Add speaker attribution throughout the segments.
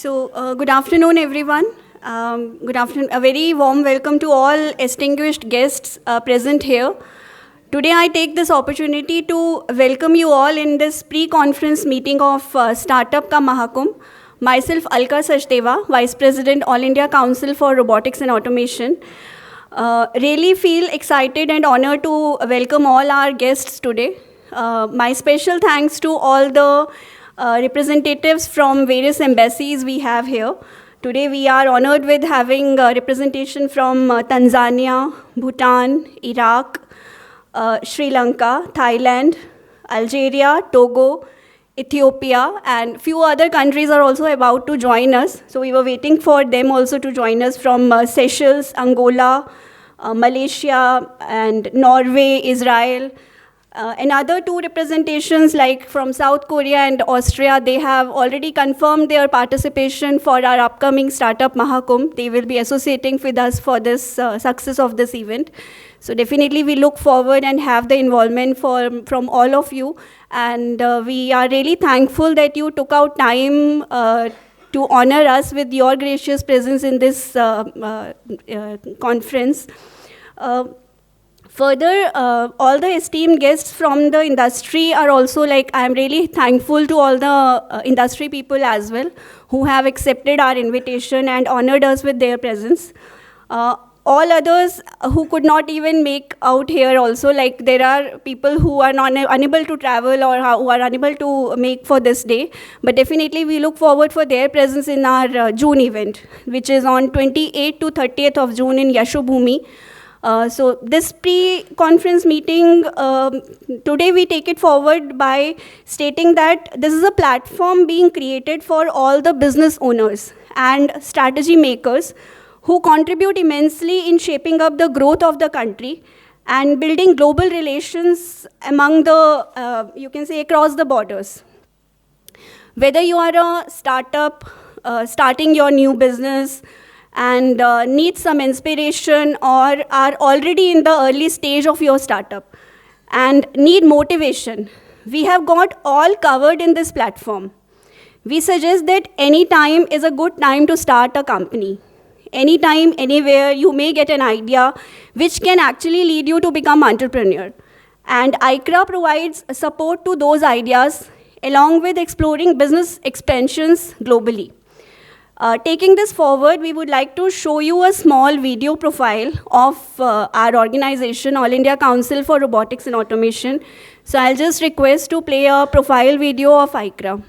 Speaker 1: Good afternoon, everyone. Good afternoon. A very warm welcome to all distinguished guests present here. Today, I take this opportunity to welcome you all in this pre-conference meeting of startupkamahakumbh. Myself, Alka Sachdeva, Vice President, All India Council for Robotics and Automation. Really feel excited and honored to welcome all our guests today. My special thanks to all the representatives from various embassies we have here. Today we are honored with having representation from Tanzania, Bhutan, Iraq, Sri Lanka, Thailand, Algeria, Togo, Ethiopia, and few other countries are also about to join us. So we were waiting for them also to join us from Seychelles, Angola, Malaysia, and Norway, Israel. Another two representations like from South Korea and Austria, they have already confirmed their participation for our upcoming Startup Mahakumbh. They will be associating with us for this success of this event. So definitely we look forward and have the involvement from all of you. And we are really thankful that you took out time to honor us with your gracious presence in this conference. Further, all the esteemed guests from the industry are also I'm really thankful to all the industry people as well who have accepted our invitation and honored us with their presence. All others who could not even make out here also, there are people who are unable to travel or who are unable to make for this day. But definitely we look forward for their presence in our June event, which is on 28th to 30th of June in Yashobhumi. So this pre-conference meeting, today we take it forward by stating that this is a platform being created for all the business owners and strategy makers who contribute immensely in shaping up the growth of the country and building global relations among the, you can say, across the borders. Whether you are a startup, starting your new business, and need some inspiration or are already in the early stage of your startup and need motivation, we have got all covered in this platform. We suggest that any time is a good time to start a company. Anytime, anywhere, you may get an idea which can actually lead you to become entrepreneur. And aicra provides support to those ideas along with exploring business expansions globally. Taking this forward, we would like to show you a small video profile of our organization, All India Council for Robotics and Automation. So I'll just request to play a profile video of aicra.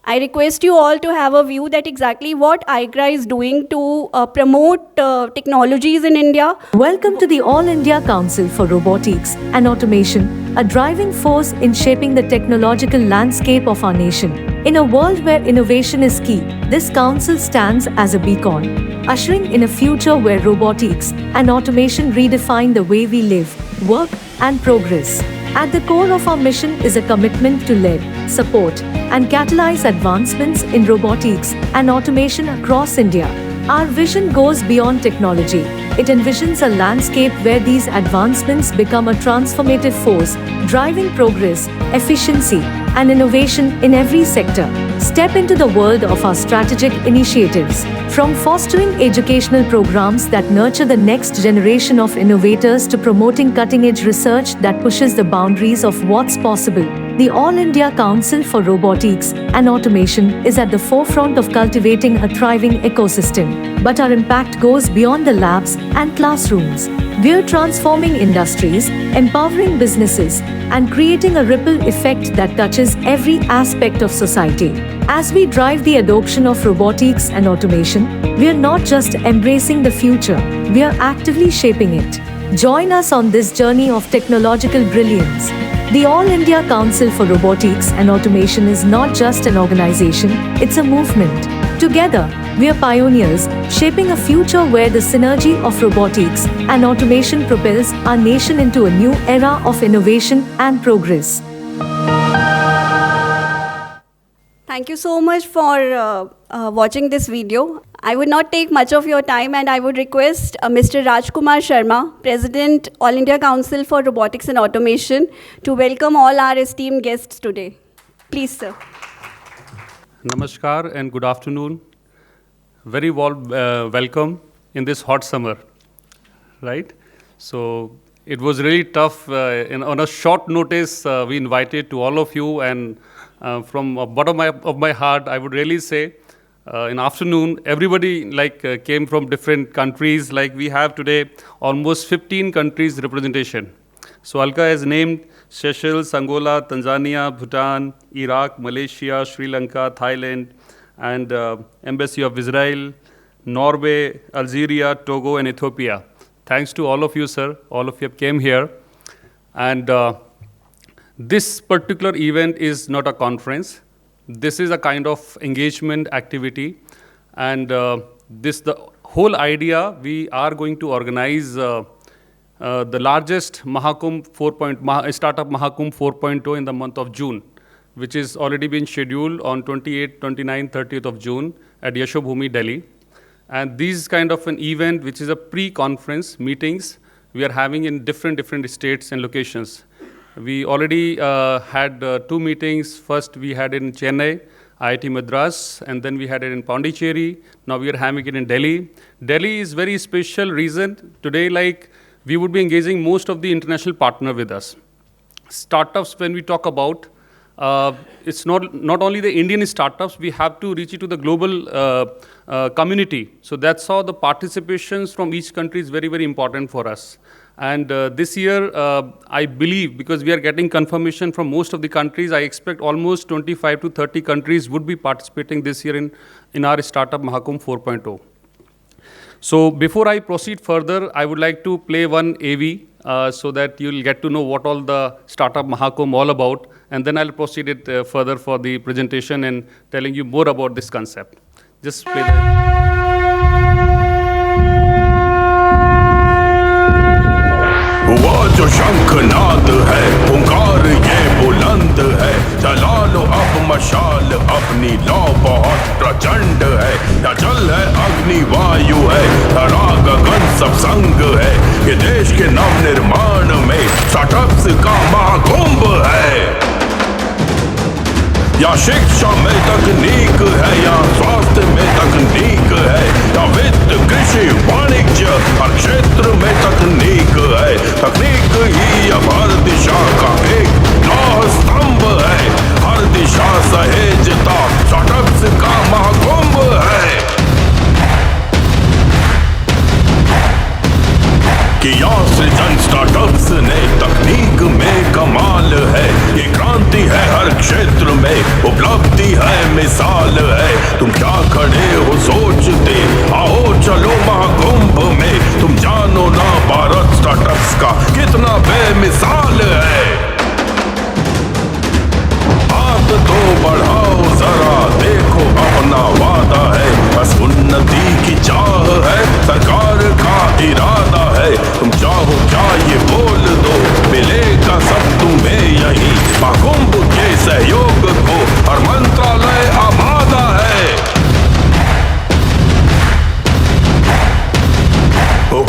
Speaker 1: I request you all to have a view that exactly what aicra is doing to promote technologies in India.
Speaker 2: Welcome to the All India Council for Robotics and Automation, a driving force in shaping the technological landscape of our nation. In a world where innovation is key, this council stands as a beacon, ushering in a future where robotics and automation redefine the way we live, work, and progress. At the core of our mission is a commitment to lead, support, and catalyze advancements in robotics and automation across India. Our vision goes beyond technology. It envisions a landscape where these advancements become a transformative force, driving progress, efficiency, and innovation in every sector. Step into the world of our strategic initiatives. From fostering educational programs that nurture the next generation of innovators to promoting cutting-edge research that pushes the boundaries of what's possible, the All India Council for Robotics and Automation is at the forefront of cultivating a thriving ecosystem. But our impact goes beyond the labs and classrooms. We're transforming industries, empowering businesses, and creating a ripple effect that touches every aspect of society. As we drive the adoption of robotics and automation, we're not just embracing the future, we're actively shaping it. Join us on this journey of technological brilliance. The All India Council for Robotics and Automation is not just an organization, it's a movement. Together, we are pioneers, shaping a future where the synergy of robotics and automation propels our nation into a new era of innovation and progress.
Speaker 1: Thank you so much for watching this video. I would not take much of your time and I would request Mr. Rajkumar Sharma, President, All India Council for Robotics and Automation, to welcome all our esteemed guests today. Please, sir.
Speaker 3: Namaskar and good afternoon. Very warm welcome in this hot summer, right? So it was really tough. On a short notice, we invited to all of you, and from the bottom of my heart, I would really say, in afternoon, everybody came from different countries. Like we have today almost 15 countries representation. So Alka has named Seychelles, Angola, Tanzania, Bhutan, Iraq, Malaysia, Sri Lanka, Thailand, and Embassy of Israel, Norway, Algeria, Togo, and Ethiopia. Thanks to all of you, sir. All of you came here. And this particular event is not a conference. This is a kind of engagement activity. And the whole idea, we are going to organize the largest Mahakumbh Startup Mahakumbh 4.0 in the month of June, which is already been scheduled on 28th, 29th, 30th of June at Yashobhumi, Delhi. And these kind of an event, which is a pre-conference meetings, we are having in different states and locations. We already had 2 meetings. First, we had it in Chennai, IIT Madras, and then we had it in Pondicherry. Now we are having it in Delhi. Delhi is very special reason. Today, we would be engaging most of the international partner with us. Startups, when we talk about, it's not only the Indian startups, we have to reach it to the global community. So that's how the participations from each country is very, very important for us. And this year, I believe, because we are getting confirmation from most of the countries, I expect almost 25 to 30 countries would be participating this year in our Startup Mahakumbh 4.0. So before I proceed further, I would like to play one AV so that you'll get to know what all the Startup Mahakumbh all about, and then I'll proceed it further for the presentation and telling you more about this concept. Just play that.
Speaker 4: वो जो शंखनाद है पुकार ये बुलंद है, जला लो अब मशाल अपनी लो बहुत प्रचंड है। या जल है अग्नि वायु है धरा गगन सब संग है, ये देश के नव निर्माण में स्टार्टअप्स का महाकुंभ है। या शिक्षा में तकनीक है, या स्वास्थ्य में तकनीक है, या वित्त कृषि वाणिज्य हर क्षेत्र में तकनीक है। तकनीक ही अब हर दिशा का एक लौह स्तंभ है, हर दिशा सहेजता स्टार्टअप्स का महाकुंभ है। किया सृजन स्टार्टअप्स ने तकनीक में कमाल है, ये क्रांति है हर क्षेत्र में उपलब्धि है मिसाल है। तुम क्या खड़े हो सोचते, आओ चलो महाकुंभ में, तुम जानो ना भारत स्टार्टअप्स का कितना बेमिसाल है। हाथ तो बढ़ाओ जरा देखो अपना वादा है, बस उन्नति की चाह है सरकार का इरादा है। तुम चाहो क्या ये बोल दो, मिलेगा सब तुम्हें यही महाकुंभ के सहयोग को और मंत्रालय आबादा है।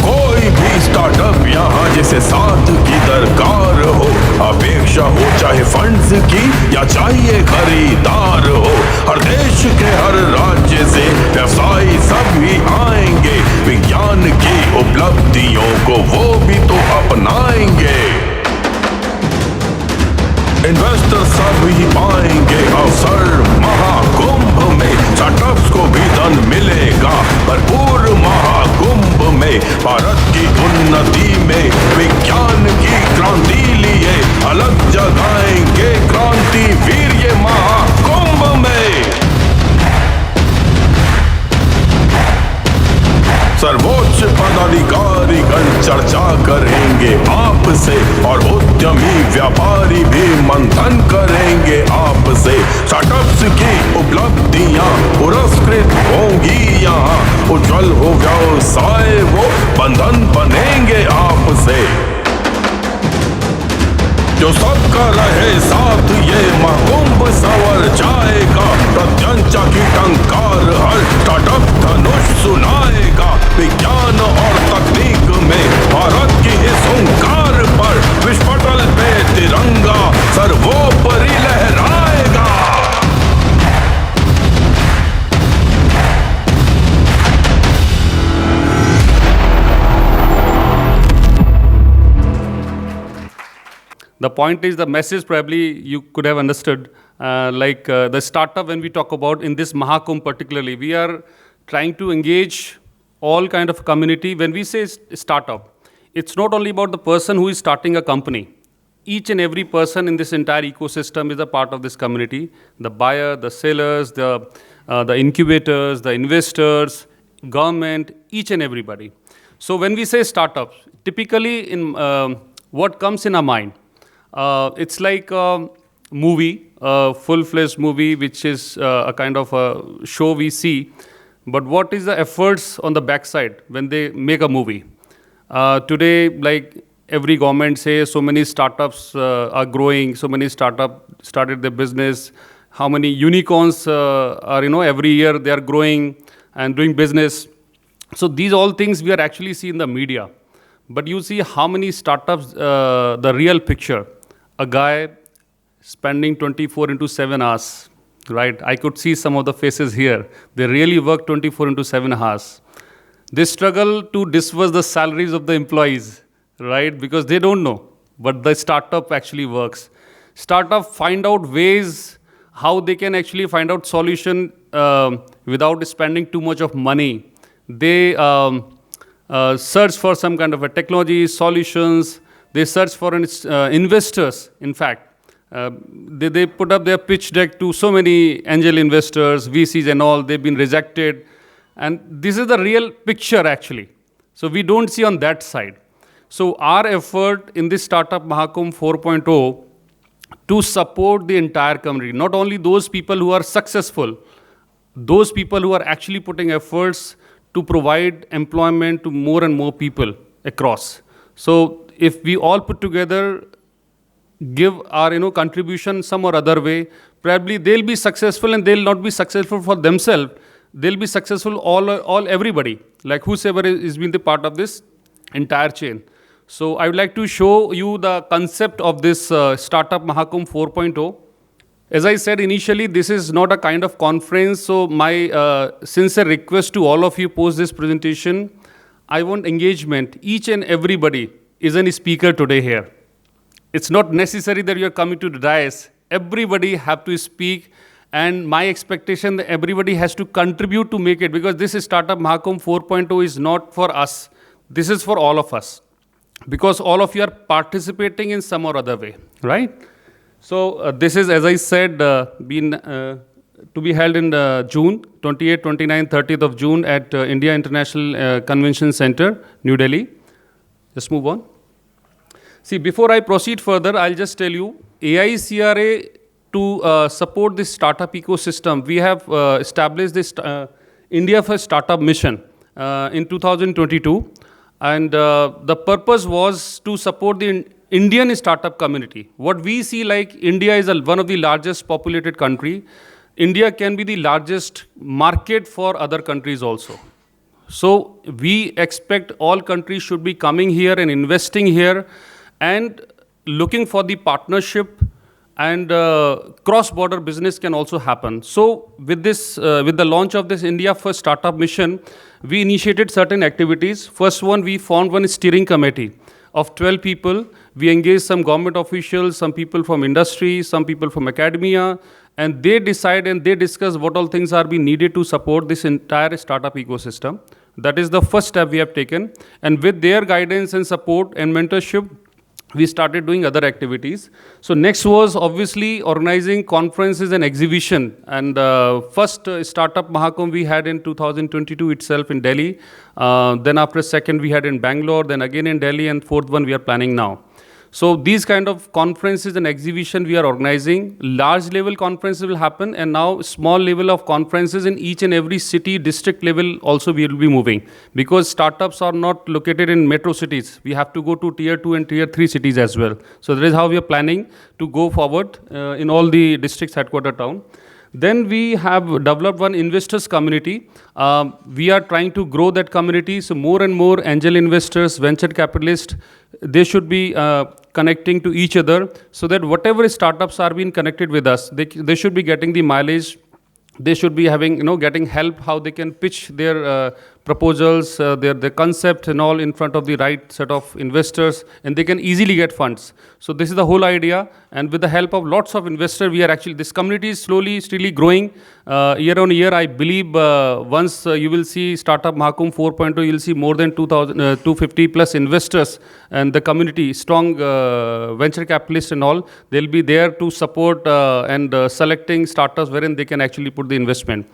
Speaker 4: कोई भी स्टार्टअप यहाँ जिसे साथ की दरकार हो, अपेक्षा हो चाहे फंड्स की या चाहिए खरीदार हो, हर देश के हर राज्य से व्यवसायी सभी आएंगे, विज्ञान की उपलब्धियों को वो भी तो अपनाएंगे। इन्वेस्टर सभी पाएंगे अवसर महाकुंभ में, स्टार्टअप्स को भी धन मिलेगा भरपूर महाकुंभ में। भारत की उन्नति में विज्ञान की क्रांति लिए अलग जगाएंगे क्रांति वीर ये महाकुंभ में। सर्वोच्च पदाधिकारीगण चर्चा करेंगे आपसे और उद्यमी व्यापारी भी मंथन करेंगे आपसे। स्टार्टअप्स की उपलब्धियां पुरस्कृत होंगी यहाँ, उज्जवल हो व्यवसाय वो बंधन बनेंगे आपसे। जो सबका रहे साथ ये महाकुंभ संवर जाएगा, प्रत्यंचा की टंकार हर स्टार्टअप धनुष सुनाएगा। विज्ञान और तकनीक में भारत की इस हुंकार पर विश्व पटल पे तिरंगा सर्वोपरि लहराएगा।
Speaker 3: The point is, the message probably you could have understood, the startup, when we talk about in this Mahakumbh particularly, we are trying to engage all kind of community. When we say startup, it's not only about the person who is starting a company. Each and every person in this entire ecosystem is a part of this community. The buyer, the sellers, the incubators, the investors, government, each and everybody. So when we say startups, typically in what comes in our mind, it's like a movie, a full-fledged movie, which is a kind of a show we see. But what is the efforts on the backside when they make a movie? Today, like every government says, so many startups are growing, so many startups started their business. How many unicorns are, every year they are growing and doing business. So these all things we are actually see in the media. But you see how many startups, the real picture, a guy spending 24/7 hours, right? I could see some of the faces here. They really work 24/7 hours. They struggle to disburse the salaries of the employees, right? Because they don't know, but the startup actually works. Startup find out ways how they can actually find out solution without spending too much of money. They search for some kind of a technology, solutions. They search for investors, in fact. They put up their pitch deck to so many angel investors, VCs and all. They've been rejected. And this is the real picture, actually. So we don't see on that side. So our effort in this Startup Mahakumbh 4.0 to support the entire community, not only those people who are successful, those people who are actually putting efforts to provide employment to more and more people across. So if we all put together, give our contribution some or other way, probably they'll be successful, and they'll not be successful for themselves. They'll be successful everybody, like whosoever is been the part of this entire chain. So I would like to show you the concept of this Startup Mahakumbh 4.0. As I said initially, this is not a kind of conference, so my sincere request to all of you post this presentation, I want engagement. Each and everybody is a speaker today here. It's not necessary that you are coming to the dais. Everybody have to speak, and my expectation that everybody has to contribute to make it, because this is Startup Mahakumbh 4.0 is not for us. This is for all of us, because all of you are participating in some or other way, right? So this is, as I said, to be held in June, 28, 29, 30th of June at India International Convention Center, New Delhi. Just move on. See, before I proceed further, I'll just tell you, AICRA, to support this startup ecosystem, we have established this India First Startup mission in 2022. And the purpose was to support the Indian startup community. What we see, like India is one of the largest populated country. India can be the largest market for other countries also. So we expect all countries should be coming here and investing here and looking for the partnership, and cross-border business can also happen. So with this, with the launch of this India First Startup Mission, we initiated certain activities. First one, we formed one steering committee of 12 people. We engaged some government officials, some people from industry, some people from academia, and they decide and they discuss what all things are being needed to support this entire startup ecosystem. That is the first step we have taken. And with their guidance and support and mentorship, we started doing other activities. So next was obviously organizing conferences and exhibition. And first Startup Mahakumbh we had in 2022 itself in Delhi. Then after second we had in Bangalore, then again in Delhi, and fourth one we are planning now. So these kind of conferences and exhibition we are organizing. Large level conferences will happen, and now small level of conferences in each and every city, district level also we will be moving. Because startups are not located in metro cities. We have to go to tier 2 and tier 3 cities as well. So that is how we are planning to go forward in all the districts headquarter town. Then we have developed one investors community. We are trying to grow that community. So more and more angel investors, venture capitalists, they should be connecting to each other, so that whatever startups are being connected with us, they should be getting the mileage. They should be having, getting help how they can pitch their proposals, their concept and all in front of the right set of investors, and they can easily get funds. So this is the whole idea, and with the help of lots of investors, we are actually, this community is slowly, steadily growing. Year on year, I believe once you will see Startup Mahakumbh 4.0, you'll see more than 250 plus investors and the community, strong venture capitalists and all, they'll be there to support and selecting startups wherein they can actually put the investment.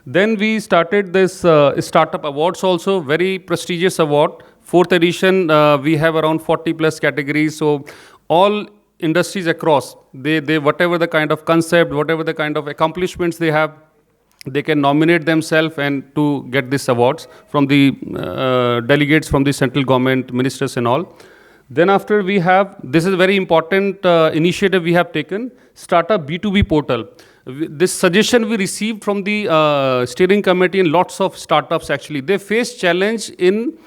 Speaker 3: Then we started this Startup Awards also, very prestigious award. Fourth edition, we have around 40 plus categories. So all industries across, they whatever the kind of concept, whatever the kind of accomplishments they have, they can nominate themselves and to get these awards from the delegates from the central government, ministers and all. Then after we have, this is a very important initiative we have taken, Startup B2B portal. This suggestion we received from the steering committee and lots of startups actually. They face challenge in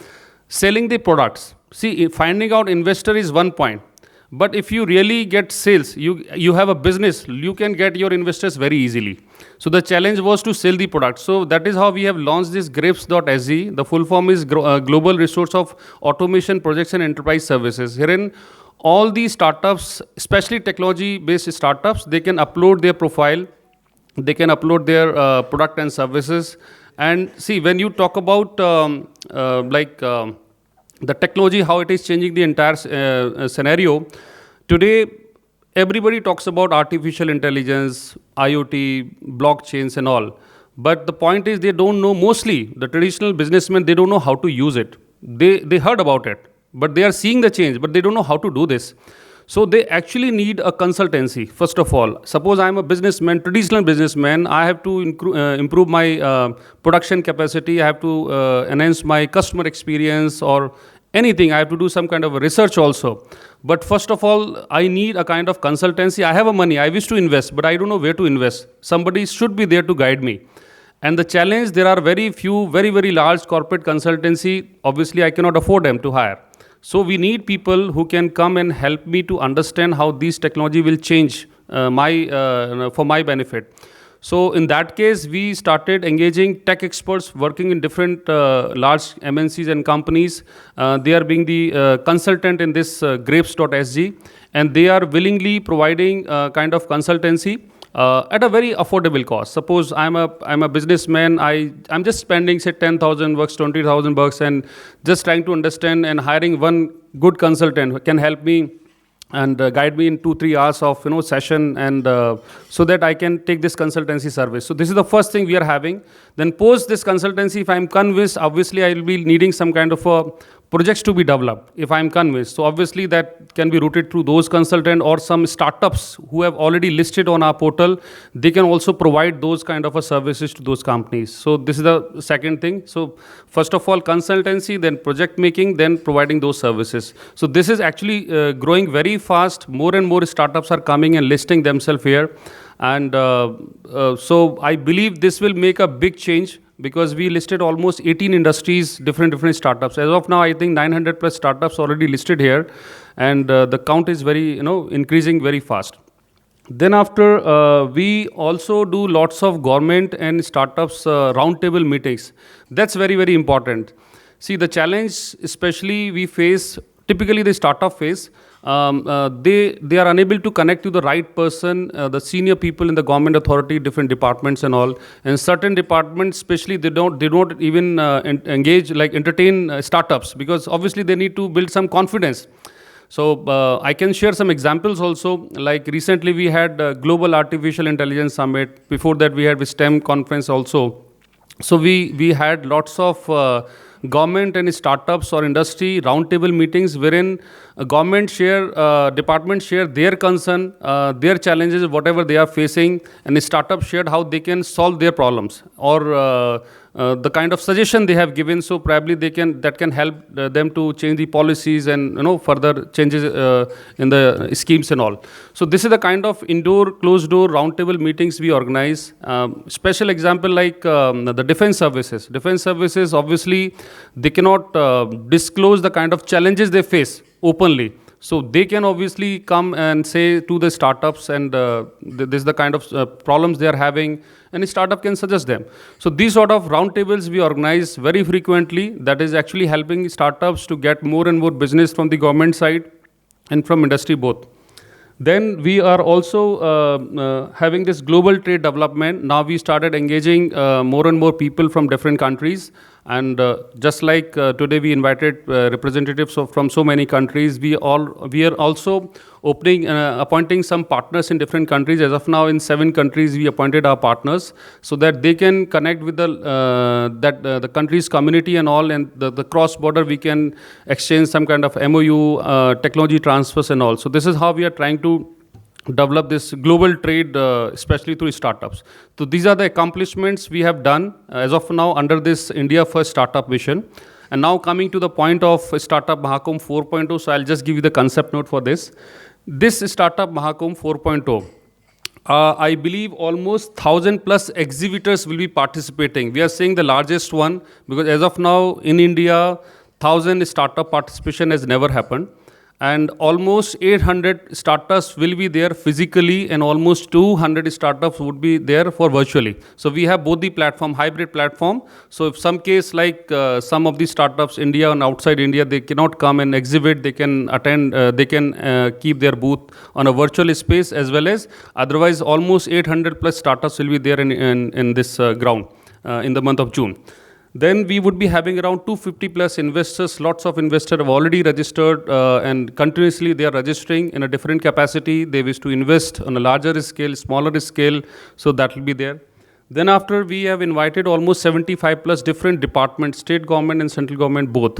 Speaker 3: selling the products. See, finding out investor is one point. But if you really get sales, you have a business, you can get your investors very easily. So the challenge was to sell the product. So that is how we have launched this grapes.sg. The full form is Global Resource of Automation Projects and Enterprise Services. Herein, all these startups, especially technology-based startups, they can upload their profile, they can upload their product and services. And see, when you talk about the technology, how it is changing the entire scenario, today everybody talks about artificial intelligence, IoT, blockchains and all. But the point is they don't know, mostly the traditional businessmen, they don't know how to use it. They heard about it, but they are seeing the change, but they don't know how to do this. So they actually need a consultancy, first of all. Suppose I'm a businessman, traditional businessman, I have to improve my production capacity, I have to enhance my customer experience or anything, I have to do some kind of research also. But first of all, I need a kind of consultancy. I have a money, I wish to invest, but I don't know where to invest. Somebody should be there to guide me. And the challenge, there are very few, very, very large corporate consultancy. Obviously, I cannot afford them to hire. So we need people who can come and help me to understand how this technology will change for my benefit. So in that case, we started engaging tech experts working in different large MNCs and companies. They are being the consultant in this grapes.sg, and they are willingly providing kind of consultancy at a very affordable cost. Suppose I'm a businessman, I'm just spending say 10,000 bucks, 20,000 bucks, and just trying to understand, and hiring one good consultant who can help me and guide me in 2-3 hours of session, and so that I can take this consultancy service. So this is the first thing we are having. Then post this consultancy, if I'm convinced, obviously I will be needing some kind of projects to be developed, if I'm convinced. So obviously that can be routed through those consultants or some startups who have already listed on our portal. They can also provide those kind of services to those companies. So this is the second thing. So first of all, consultancy, then project making, then providing those services. So this is actually growing very fast. More and more startups are coming and listing themselves here. And so I believe this will make a big change, because we listed almost 18 industries, different startups. As of now, I think 900 plus startups already listed here, and the count is very, increasing very fast. Then after, we also do lots of government and startups roundtable meetings. That's very, very important. See, the challenge, especially we face, typically the startup phase, they are unable to connect to the right person, the senior people in the government authority, different departments and all. And certain departments, especially, they don't even engage, like entertain startups, because obviously they need to build some confidence. So I can share some examples also. Like recently we had Global Artificial Intelligence Summit. Before that we had the STEM conference also. So we had lots of government and startups or industry roundtable meetings, wherein government departments share their concern, their challenges, whatever they are facing, and the startup shared how they can solve their problems, or the kind of suggestion they have given. So probably that can help them to change the policies and further changes in the schemes and all. So this is the kind of indoor, closed door roundtable meetings we organize. Special example like the defense services. Defense services, obviously, they cannot disclose the kind of challenges they face openly. So they can obviously come and say to the startups, and this is the kind of problems they are having, and a startup can suggest them. So these sort of roundtables we organize very frequently. That is actually helping startups to get more and more business from the government side and from industry both. Then we are also having this global trade development. Now we started engaging more and more people from different countries. And just like today we invited representatives from so many countries, we are also appointing some partners in different countries. As of now, in 7 countries, we appointed our partners so that they can connect with the country's community and all, and the cross-border we can exchange some kind of MOU, technology transfers and all. So this is how we are trying to develop this global trade, especially through startups. So these are the accomplishments we have done as of now under this India First Startup vision. And now coming to the point of Startup Mahakumbh 4.0, so I'll just give you the concept note for this. This Startup Mahakumbh 4.0, I believe almost 1,000 plus exhibitors will be participating. We are saying the largest one because as of now in India, 1,000 startup participation has never happened. And almost 800 startups will be there physically, and almost 200 startups would be there for virtually. So we have both the platform, hybrid platform. So if some case like some of these startups, India and outside India, they cannot come and exhibit, they can attend, they can keep their booth on a virtual space as well as, otherwise almost 800 plus startups will be there in this ground in the month of June. Then we would be having around 250 plus investors. Lots of investors have already registered and continuously they are registering in a different capacity. They wish to invest on a larger scale, smaller scale, so that will be there. Then after, we have invited almost 75 plus different departments, state government and central government both.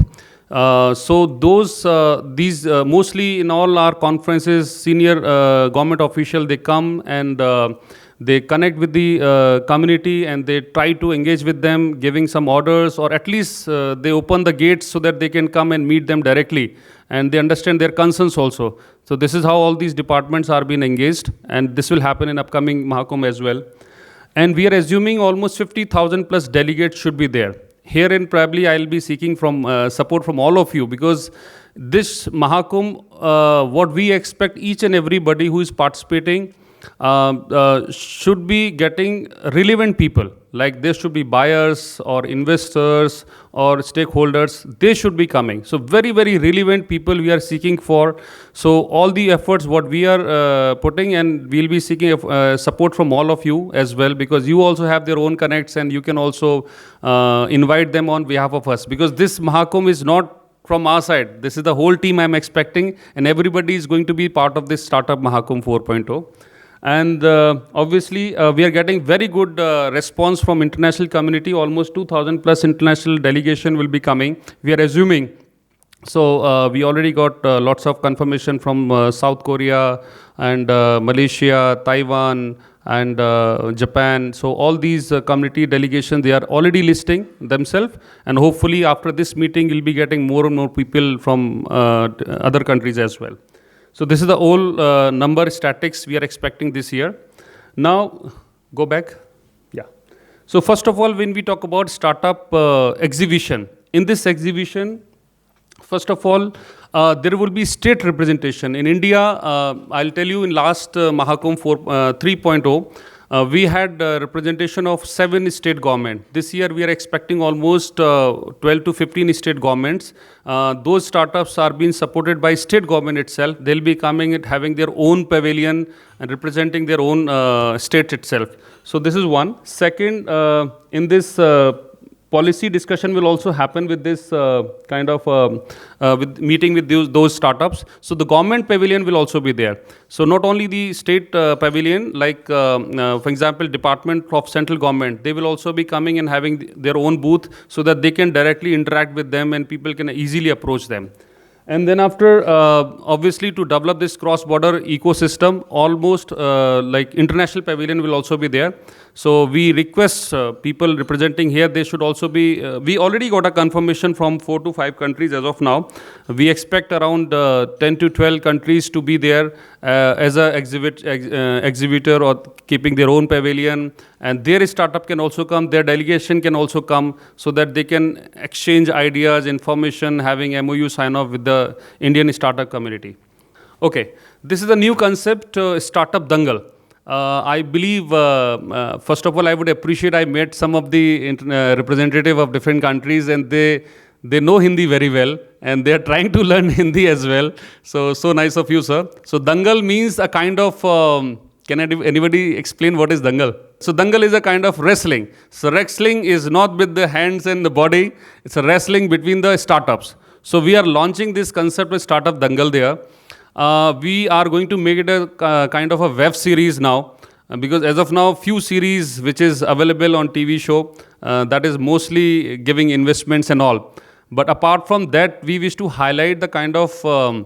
Speaker 3: So these mostly in all our conferences, senior government official, they come and they connect with the community and they try to engage with them, giving some orders, or at least they open the gates so that they can come and meet them directly and they understand their concerns also. So this is how all these departments are being engaged, and this will happen in upcoming Mahakumbh as well. And we are assuming almost 50,000 plus delegates should be there. Herein probably I'll be seeking from support from all of you, because this Mahakumbh, what we expect each and everybody who is participating should be getting relevant people. Like there should be buyers or investors or stakeholders, they should be coming. So very, very relevant people we are seeking for. So all the efforts what we are putting, and we'll be seeking support from all of you as well, because you also have their own connects and you can also invite them on behalf of us. Because this Mahakumbh is not from our side. This is the whole team I'm expecting, and everybody is going to be part of this Startup Mahakumbh 4.0. And obviously, we are getting very good response from international community. Almost 2,000 plus international delegation will be coming. We are assuming. So we already got lots of confirmation from South Korea and Malaysia, Taiwan, and Japan. So all these community delegations, they are already listing themselves. And hopefully after this meeting, you'll be getting more and more people from other countries as well. So this is the whole number statics we are expecting this year. Now, go back. Yeah. So first of all, when we talk about startup exhibition, in this exhibition, first of all, there will be state representation. In India, I'll tell you, in last Mahakumbh 3.0, we had representation of 7 state governments. This year, we are expecting almost 12 to 15 state governments. Those startups are being supported by state government itself. They'll be coming and having their own pavilion and representing their own state itself. So this is one. Second, in this policy discussion will also happen with this kind of with meeting with those startups. So the government pavilion will also be there. So not only the state pavilion, like for example, Department of Central Government, they will also be coming and having their own booth so that they can directly interact with them and people can easily approach them. And then after, obviously to develop this cross-border ecosystem, almost like international pavilion will also be there. So we request people representing here, they should also be, we already got a confirmation from 4 to 5 countries as of now. We expect around 10 to 12 countries to be there as a exhibitor or keeping their own pavilion. And their startup can also come, their delegation can also come, so that they can exchange ideas, information, having MOU sign off with the Indian startup community. Okay, this is a new concept, startup dangal. I believe, first of all, I would appreciate I met some of the representative of different countries, and they know Hindi very well, and they are trying to learn Hindi as well. So nice of you, sir. So dangal means a kind of, anybody explain what is dangal? So dangal is a kind of wrestling. So wrestling is not with the hands and the body, it's a wrestling between the startups. So we are launching this concept of startup dangal there. We are going to make it a kind of a web series now, because as of now, few series which is available on TV show, that is mostly giving investments and all. But apart from that, we wish to highlight the kind of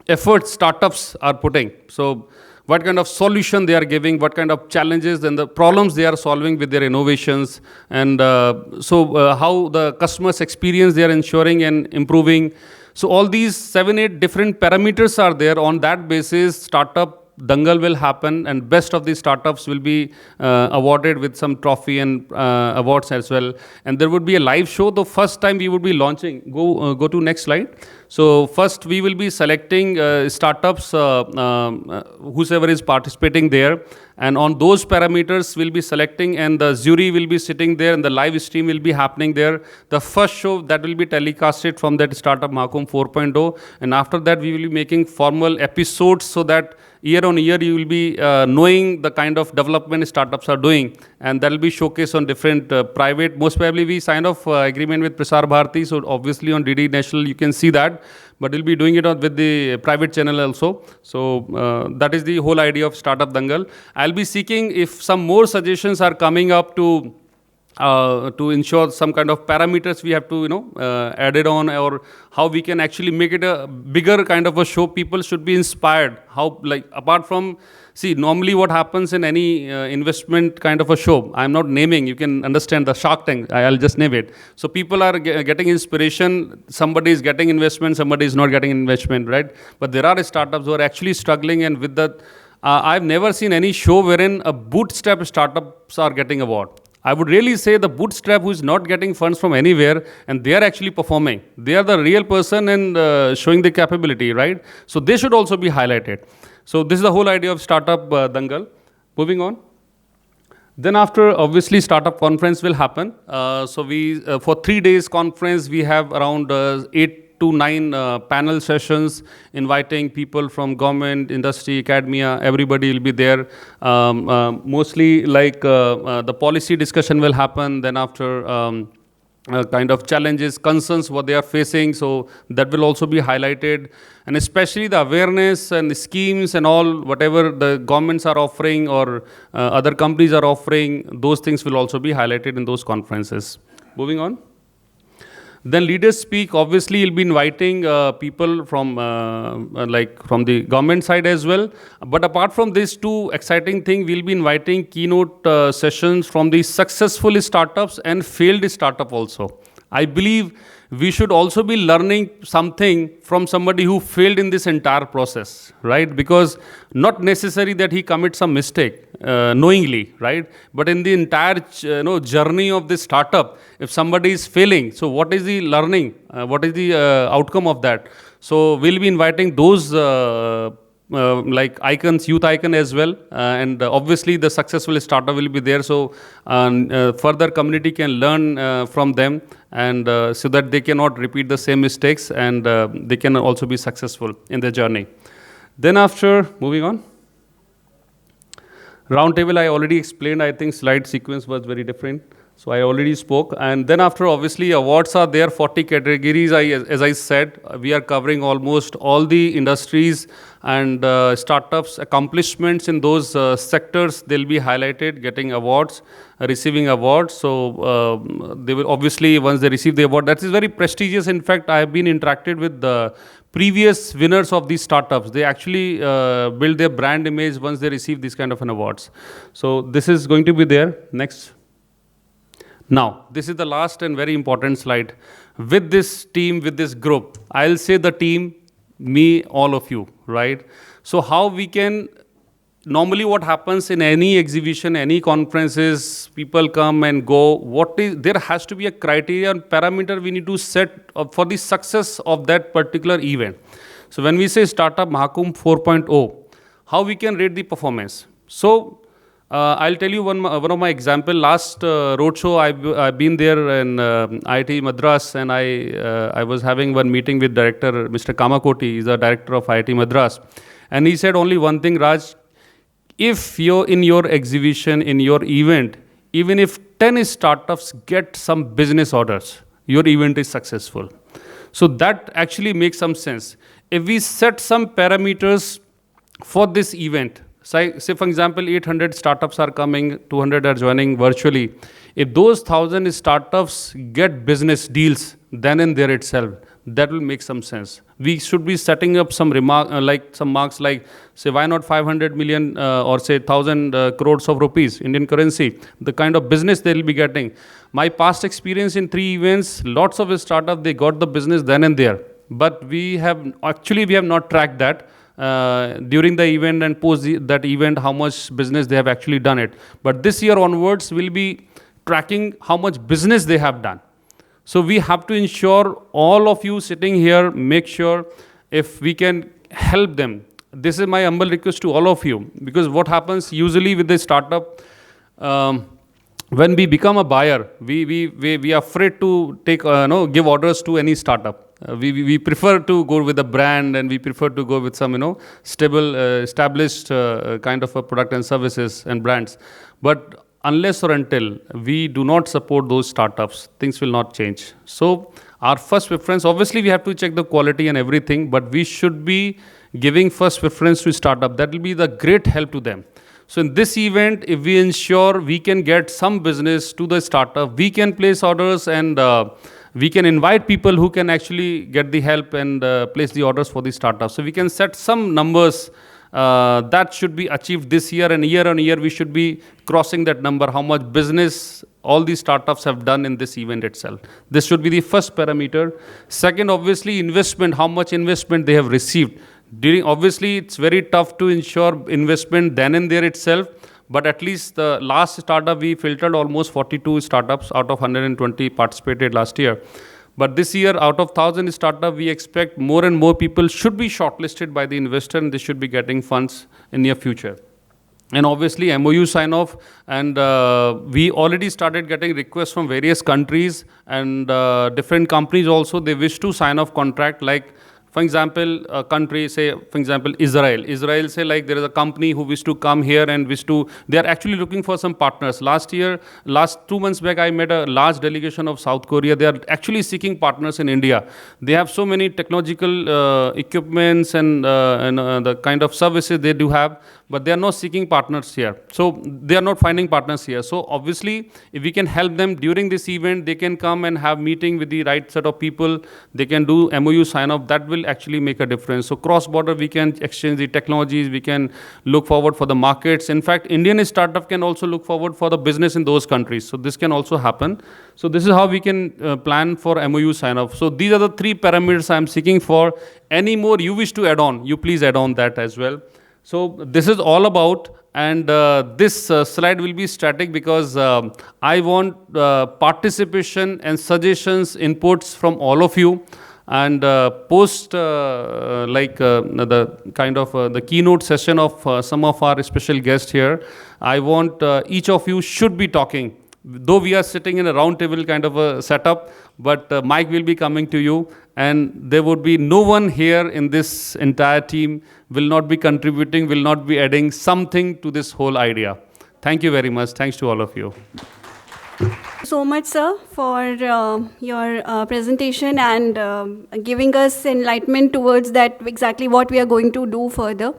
Speaker 3: efforts startups are putting. So what kind of solution they are giving, what kind of challenges and the problems they are solving with their innovations, and how the customers' experience they are ensuring and improving. So all these 7-8 different parameters are there. On that basis, startup dangal will happen, and best of these startups will be awarded with some trophy and awards as well. And there would be a live show. The first time we would be launching. Go to next slide. So first we will be selecting startups, whosoever is participating there, and on those parameters we'll be selecting, and the jury will be sitting there, and the live stream will be happening there. The first show that will be telecasted from that Startup Mahakumbh 4.0, and after that we will be making formal episodes, so that year on year you will be knowing the kind of development startups are doing, and that will be showcased on different private. Most probably we signed off agreement with Prasar Bharati, so obviously on DD National you can see that, but we'll be doing it with the private channel also. So that is the whole idea of startup dangal. I'll be seeking if some more suggestions are coming up to ensure some kind of parameters we have to add it on, or how we can actually make it a bigger kind of a show. People should be inspired. How, like, apart from, see, normally what happens in any investment kind of a show, I'm not naming, you can understand the Shark Tank, I'll just name it. So people are getting inspiration, somebody is getting investment, somebody is not getting investment, right? But there are startups who are actually struggling, and with that, I've never seen any show wherein a bootstrap startups are getting award. I would really say the bootstrap who is not getting funds from anywhere, and they are actually performing. They are the real person and showing the capability, right? So they should also be highlighted. So this is the whole idea of startup dangal. Moving on. Then after, obviously, startup conference will happen. So we, for 3 days conference, we have around 8 to 9 panel sessions, inviting people from government, industry, academia, everybody will be there. Mostly like the policy discussion will happen. Then after kind of challenges, concerns, what they are facing. So that will also be highlighted. And especially the awareness and the schemes and all, whatever the governments are offering or other companies are offering, those things will also be highlighted in those conferences. Moving on. Then leaders speak. Obviously, you'll be inviting people from from the government side as well. But apart from these two exciting things, we'll be inviting keynote sessions from the successful startups and failed startup also. I believe we should also be learning something from somebody who failed in this entire process, right? Because not necessary that he commits some mistake knowingly, right? But in the entire journey of this startup, if somebody is failing, so what is the learning? What is the outcome of that? So we'll be inviting those like icons, youth icon as well, and obviously the successful startup will be there, so further community can learn from them, and so that they cannot repeat the same mistakes, and they can also be successful in their journey. Then after, moving on, roundtable I already explained. I think slide sequence was very different. So I already spoke. And then after, obviously, awards are there, 40 categories. As I said, we are covering almost all the industries and startups, accomplishments in those sectors. They'll be highlighted, getting awards, receiving awards. So they will, obviously, once they receive the award, that is very prestigious. In fact, I have been interacted with the previous winners of these startups. They actually build their brand image once they receive these kind of an awards. So this is going to be there. Next. Now, this is the last and very important slide. With this team, with this group, I'll say the team, me, all of you, right? So how we can, normally what happens in any exhibition, any conferences, people come and go, there has to be a criteria and parameter we need to set for the success of that particular event. So when we say Startup Mahakumbh 4.0, how we can rate the performance? So I'll tell you one of my example. Last roadshow, I've been there in IIT Madras, and I was having one meeting with director Mr. Kamakoti. He's the director of IIT Madras, and he said only one thing, Raj. If you're in your exhibition, in your event, even if 10 startups get some business orders, your event is successful. So that actually makes some sense. If we set some parameters for this event, say for example, 800 startups are coming, 200 are joining virtually. If those 1,000 startups get business deals, then and there itself, that will make some sense. We should be setting up some marks like, say, why not 500 million or say 1,000 crores of rupees, Indian currency, the kind of business they will be getting. My past experience in 3 events, lots of startups, they got the business then and there. But we have not tracked that. During the event and post that event, how much business they have actually done it. But this year onwards, we'll be tracking how much business they have done. So we have to ensure all of you sitting here, make sure if we can help them. This is my humble request to all of you, because what happens usually with the startup, when we become a buyer, we are afraid to take give orders to any startup. We prefer to go with a brand, and we prefer to go with some stable, established kind of a product and services and brands. But unless or until we do not support those startups, things will not change. So our first preference, obviously we have to check the quality and everything, but we should be giving first preference to startup. That will be the great help to them. So in this event, if we ensure we can get some business to the startup, we can place orders, and we can invite people who can actually get the help and place the orders for the startup. So we can set some numbers that should be achieved this year, and year on year we should be crossing that number, how much business all these startups have done in this event itself. This should be the first parameter. Second, obviously, investment, how much investment they have received. Obviously, it's very tough to ensure investment then and there itself, but at least the last startup, we filtered almost 42 startups out of 120 participated last year. But this year, out of 1,000 startups, we expect more and more people should be shortlisted by the investor, and they should be getting funds in near future. And obviously, MOU sign-off, and we already started getting requests from various countries and different companies also. They wish to sign off contract, like, for example, a country, say, for example, Israel. Israel, say, like, there is a company who wish to come here and they are actually looking for some partners. Last 2 months back, I met a large delegation of South Korea. They are actually seeking partners in India. They have so many technological equipments and the kind of services they do have, but they are not seeking partners here. So they are not finding partners here. So obviously, if we can help them during this event, they can come and have meeting with the right set of people. They can do MOU sign-off. That will actually make a difference. So cross-border, we can exchange the technologies. We can look forward for the markets. In fact, Indian startup can also look forward for the business in those countries. So this can also happen. So this is how we can plan for MOU sign-off. So these are the 3 parameters I'm seeking for. Any more you wish to add on, you please add on that as well. So this is all about, and this slide will be static because I want participation and suggestions, inputs from all of you, and post the kind of the keynote session of some of our special guests here. I want each of you should be talking. Though we are sitting in a round table kind of a setup, but mic will be coming to you, and there would be no one here in this entire team will not be contributing, will not be adding something to this whole idea. Thank you very much. Thanks to all of you.
Speaker 1: So much, sir, for your presentation and giving us enlightenment towards that, exactly what we are going to do further.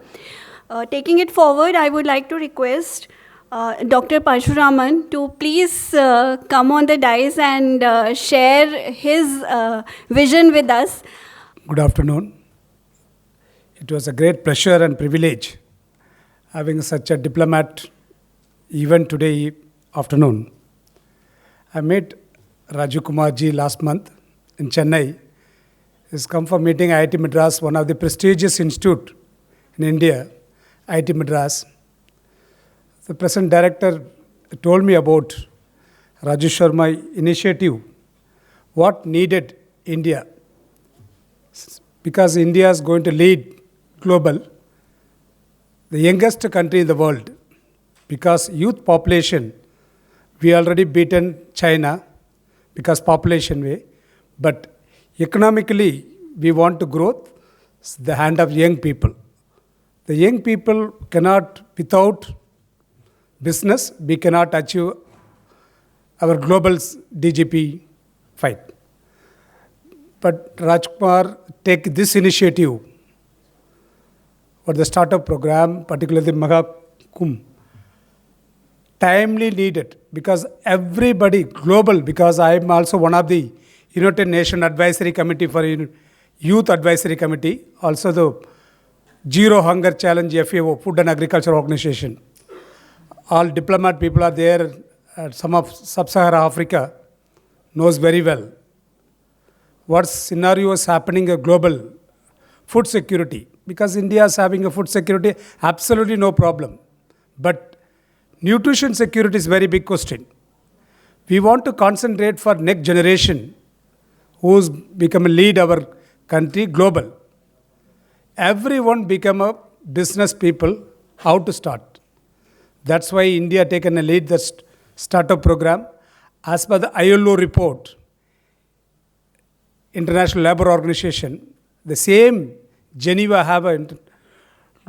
Speaker 1: Taking it forward, I would like to request Dr. Parshuraman to please come on the dais and share his vision with us.
Speaker 5: Good afternoon. It was a great pleasure and privilege having such a diplomat event today afternoon. I met Raju Kumarji last month in Chennai. He's come for meeting IIT Madras, one of the prestigious institute in India, IIT Madras. The present director told me about Raju Sharma initiative, what needed India. because India is going to lead global, the youngest country in the world, because youth population, we already beaten China because population way, but economically we want to grow the hand of young people. The young people cannot, without business, we cannot achieve our global DGP fight. But Rajkumar take this initiative for the startup program, particularly Mahakumbh, timely needed because everybody global, because I am also one of the United Nations Advisory Committee for Youth Advisory Committee, also the Zero Hunger Challenge FAO, Food and Agriculture Organization. All diplomat people are there, some of Sub-Saharan Africa knows very well what scenario is happening a global food security, because India is having a food security, absolutely no problem. But nutrition security is very big question. We want to concentrate for next generation who's become a lead our country global. Everyone become a business people, how to start. That's why India taken a lead the startup program. As per the ILO report, International Labour Organization, the same Geneva have a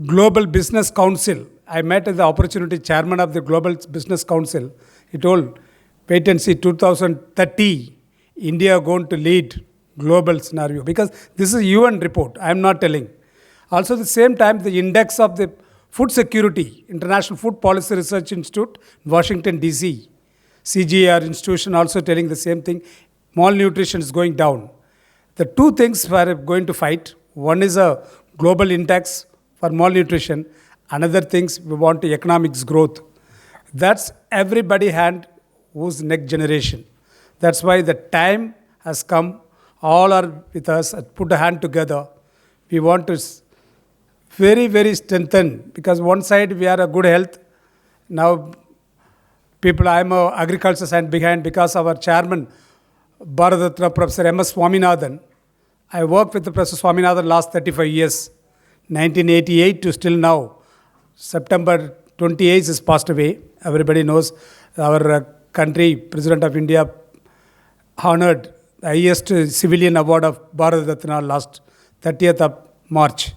Speaker 5: Global Business Council. I met the opportunity chairman of the Global Business Council. He told, wait and see, 2030, India going to lead global scenario. Because this is UN report, I am not telling. Also at the same time, the index of the food security, International Food Policy Research Institute, Washington, D.C., CGR institution also telling the same thing. Malnutrition is going down. The two things we are going to fight. One is a global index for malnutrition. Another things we want to economics growth. That's everybody hand who's next generation. That's why the time has come. All are with us. Put a hand together. We want to very, very strengthen, because one side we are a good health. Now people, I am a agriculture science behind because our chairman, Bharat Professor M.S. Swaminathan. I worked with the Professor Swaminathan last 35 years, 1988 to still now. September 28th is passed away. Everybody knows our country, President of India, honored the highest civilian award of Bharat Ratna last 30th of March.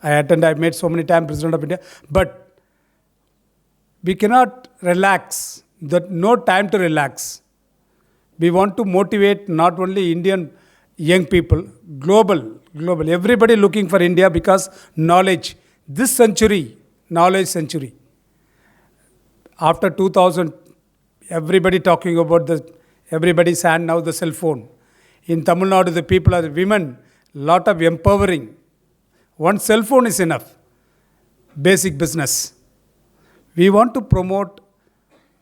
Speaker 5: I met so many times President of India, but we cannot relax. No time to relax. We want to motivate not only Indian young people, global, everybody looking for India because knowledge, this century, knowledge century. After 2000, everybody talking about everybody's hand now the cell phone. In Tamil Nadu, the people are women, lot of empowering. One cell phone is enough. Basic business. We want to promote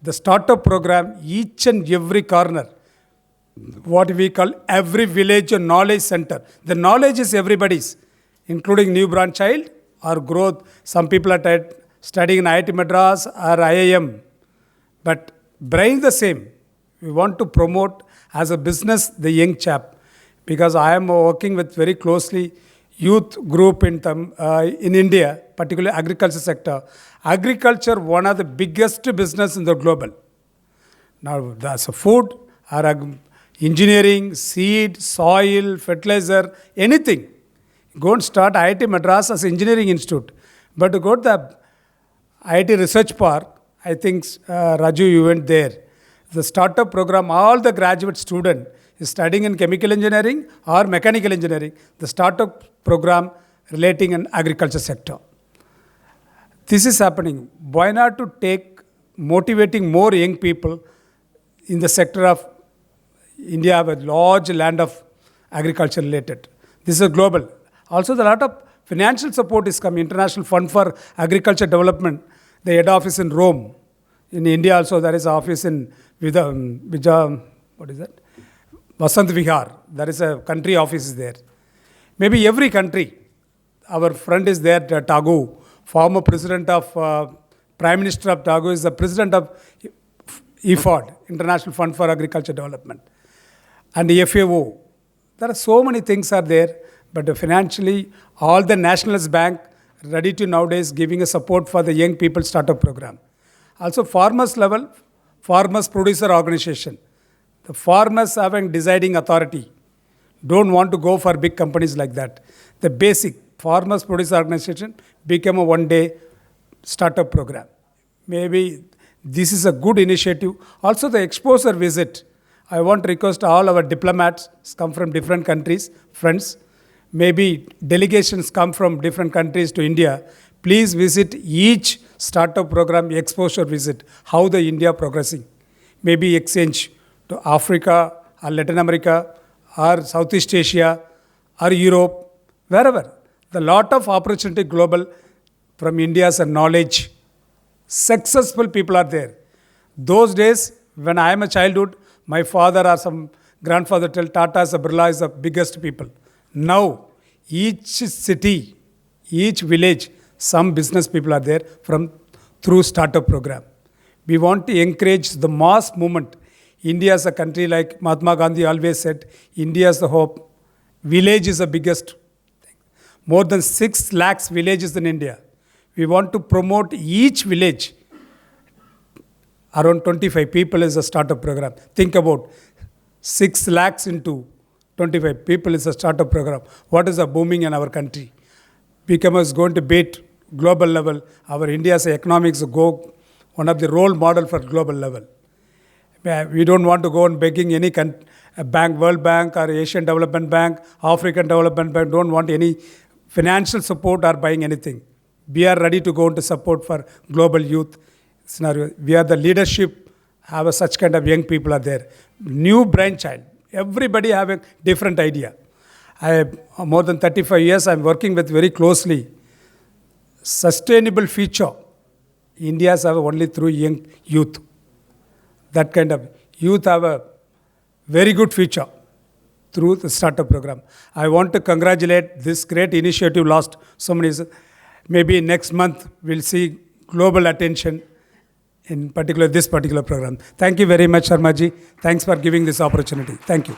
Speaker 5: the startup program, each and every corner. What we call every village a knowledge center. The knowledge is everybody's, including newborn child or growth. Some people are studying in IIT Madras or IIM. But brain the same. We want to promote as a business the young chap. Because I am working with very closely youth group in India, particularly agriculture sector. Agriculture, one of the biggest business in the global. Now, that's a food or engineering, seed, soil, fertilizer, anything. Go and start IIT Madras as engineering institute. But to go to the IIT Research Park, I think Raju, you went there. The startup program, all the graduate student is studying in chemical engineering or mechanical engineering. The startup program relating in agriculture sector. This is happening. Why not to take motivating more young people in the sector of India have a large land of agriculture related. This is global. Also, the lot of financial support is coming. International Fund for Agriculture Development. The head office in Rome. In India also there is an office in what is that? Vasant Vihar. There is a country office is there. Maybe every country. Our friend is there, Tagu, former president of, Prime Minister of Togo is the president of IFAD, International Fund for Agriculture Development. And the FAO. There are so many things are there, But financially, all the nationalist bank ready to nowadays giving a support for the young people startup program. Also farmers level, farmers producer organization. The farmers having deciding authority. Don't want to go for big companies like that. The basic farmers producer organization became a one-day startup program. Maybe this is a good initiative. Also the exposure visit. I want to request all our diplomats come from different countries, friends. Maybe delegations come from different countries to India. Please visit each startup program exposure visit. How the India progressing. Maybe exchange to Africa or Latin America or Southeast Asia or Europe, wherever. The lot of opportunity global from India's knowledge. Successful people are there. Those days, when I am a childhood, my father or some grandfather tell Tata's or Birla is the biggest people. Now, each city, each village, some business people are there through startup program. We want to encourage the mass movement. India is a country like Mahatma Gandhi always said, India is the hope. Village is the biggest thing. More than 6 lakhs villages in India. We want to promote each village. Around 25 people is a startup program. Think about 6 lakhs into 25 people is a startup program. What is the booming in our country? Become is going to beat global level. Our India's economics go one of the role model for global level. We don't want to go on begging any bank, World Bank or Asian Development Bank, African Development Bank, don't want any financial support or buying anything. We are ready to go into support for global youth scenario. We are the leadership, have such kind of young people are there. New brainchild. Everybody have a different idea. More than 35 years, I'm working with very closely. Sustainable future. India's have only through young youth. That kind of youth have a very good future through the startup program. I want to congratulate this great initiative last so many years. Maybe next month we'll see global attention in particular this particular program. Thank you very much, Sharmaji. Thanks for giving this opportunity. Thank you.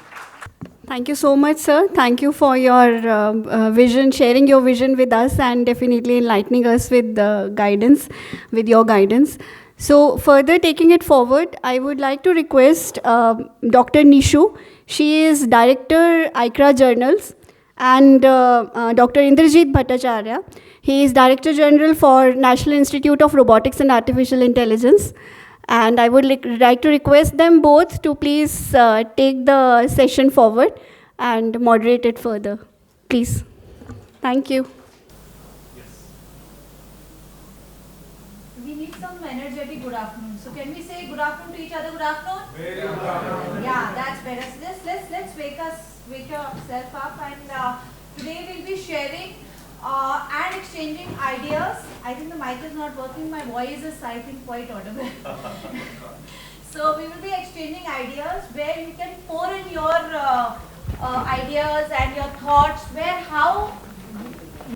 Speaker 1: Thank you so much, sir. Thank you for your vision, sharing your vision with us and definitely enlightening us with guidance, with your guidance. So further taking it forward, I would like to request Dr. Nishu. She is Director ICRA Journals, and Dr. Indrajit Bhattacharya. He is Director General for National Institute of Robotics and Artificial Intelligence. And I would like to request them both to please take the session forward and moderate it further. Please. Thank you.
Speaker 6: We need some energetic good afternoon. So can we say good afternoon to each other? Good afternoon? Very good afternoon. Yeah, that's better. So let's wake ourselves up, and today we'll be sharing and exchanging ideas. I think the mic is not working. My voice is, I think, quite audible. So we will be exchanging ideas where you can pour in your ideas and your thoughts,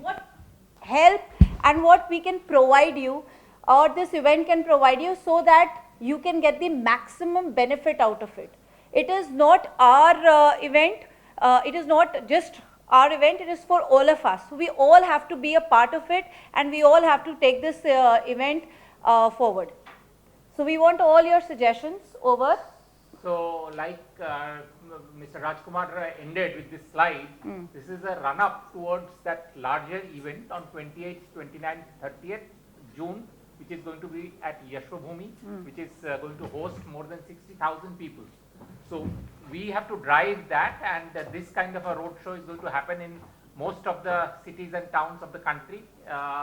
Speaker 6: what help and what we can provide you, or this event can provide you, so that you can get the maximum benefit out of it. It is not our event. It is not just our event, it is for all of us. So we all have to be a part of it, and we all have to take this event forward. So we want all your suggestions. Over.
Speaker 7: So like Mr. Rajkumar ended with this slide, this is a run-up towards that larger event on 28th, 29th, 30th June, which is going to be at Yashobhumi, which is going to host more than 60,000 people. So we have to drive that, and this kind of a roadshow is going to happen in most of the cities and towns of the country,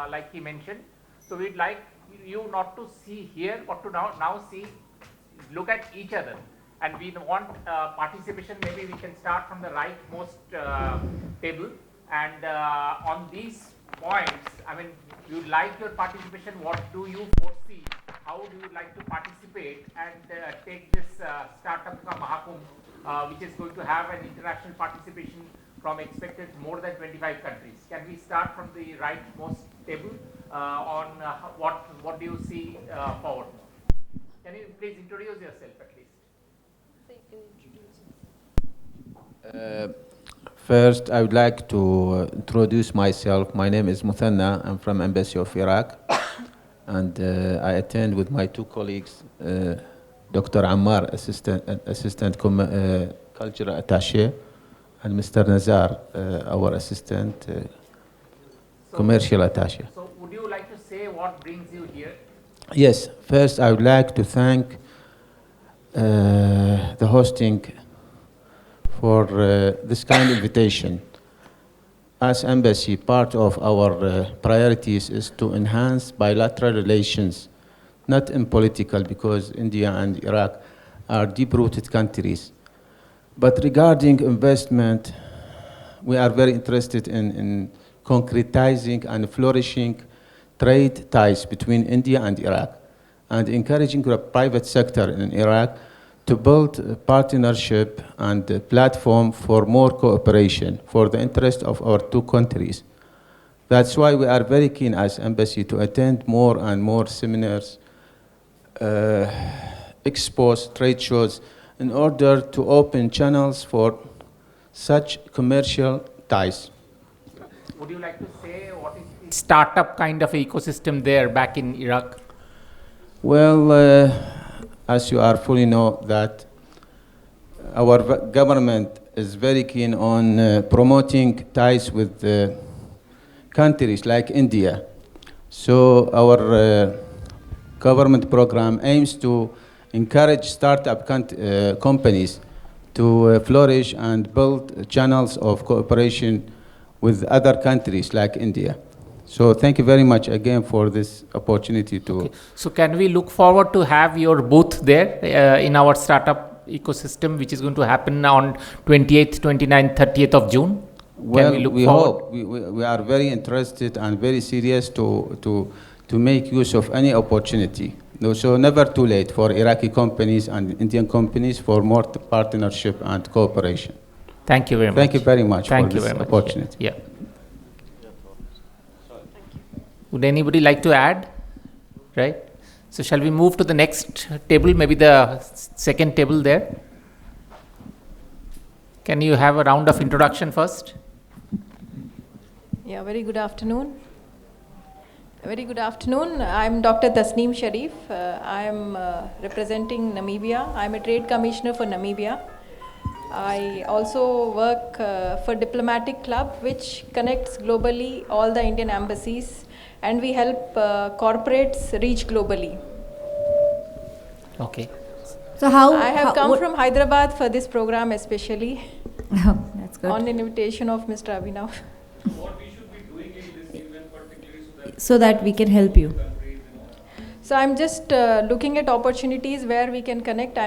Speaker 7: like he mentioned. So we'd like you not to see here, but to now see, look at each other. And we want participation. Maybe we can start from the rightmost table. And on these points, I mean, we would like your participation. What do you foresee? How do you like to participate and take this startupkamahakumbh, which is going to have an international participation from expected more than 25 countries? Can we start from the rightmost table on what do you see forward? Can you please introduce yourself at least?
Speaker 8: First, I would like to introduce myself. My name is Muthanna. I'm from Embassy of Iraq. And I attend with my two colleagues, Dr. Ammar, Assistant Cultural Attaché, and Mr. Nazar, our Assistant Commercial Attaché.
Speaker 7: So would you like to say what brings you here?
Speaker 8: Yes, first I would like to thank the hosting for this kind of invitation. As Embassy, part of our priorities is to enhance bilateral relations, not in political, because India and Iraq are deep-rooted countries. But regarding investment, we are very interested in concretizing and flourishing trade ties between India and Iraq, and encouraging the private sector in Iraq to build a partnership and a platform for more cooperation for the interest of our two countries. That's why we are very keen as Embassy to attend more and more seminars, expos, trade shows, in order to open channels for such commercial ties.
Speaker 7: Would you like to say what is the startup kind of ecosystem there back in Iraq?
Speaker 8: Well, as you are fully know that our government is very keen on promoting ties with countries like India. So our government program aims to encourage startup companies to flourish and build channels of cooperation with other countries like India. So thank you very much again for this opportunity to...
Speaker 7: Okay. So can we look forward to have your booth there in our startup ecosystem, which is going to happen on 28th, 29th, 30th of June?
Speaker 8: Well,
Speaker 7: can
Speaker 8: we hope. We are very interested and very serious to make use of any opportunity. No, so never too late for Iraqi companies and Indian companies for more partnership and cooperation.
Speaker 7: Thank you very much.
Speaker 8: Thank you very much
Speaker 7: Thank
Speaker 8: for
Speaker 7: you
Speaker 8: this
Speaker 7: very much.
Speaker 8: opportunity.
Speaker 7: Yeah. Would anybody like to add? Right. So shall we move to the next table, maybe the second table there? Can you have a round of introduction first?
Speaker 9: Yeah, very good afternoon. Very good afternoon. I'm Dr. Tasneem Sharif. I'm representing Namibia. I'm a trade commissioner for Namibia. I also work for Diplomatic Club, which connects globally all the Indian embassies, and we help corporates reach globally.
Speaker 7: Okay.
Speaker 6: So how
Speaker 9: I have come from Hyderabad for this program especially.
Speaker 6: Oh, that's good.
Speaker 9: On the invitation of Mr. Abhinav.
Speaker 3: What we should be doing in this event particularly
Speaker 6: so that we can help you.
Speaker 9: So I'm just looking at opportunities where we can connect.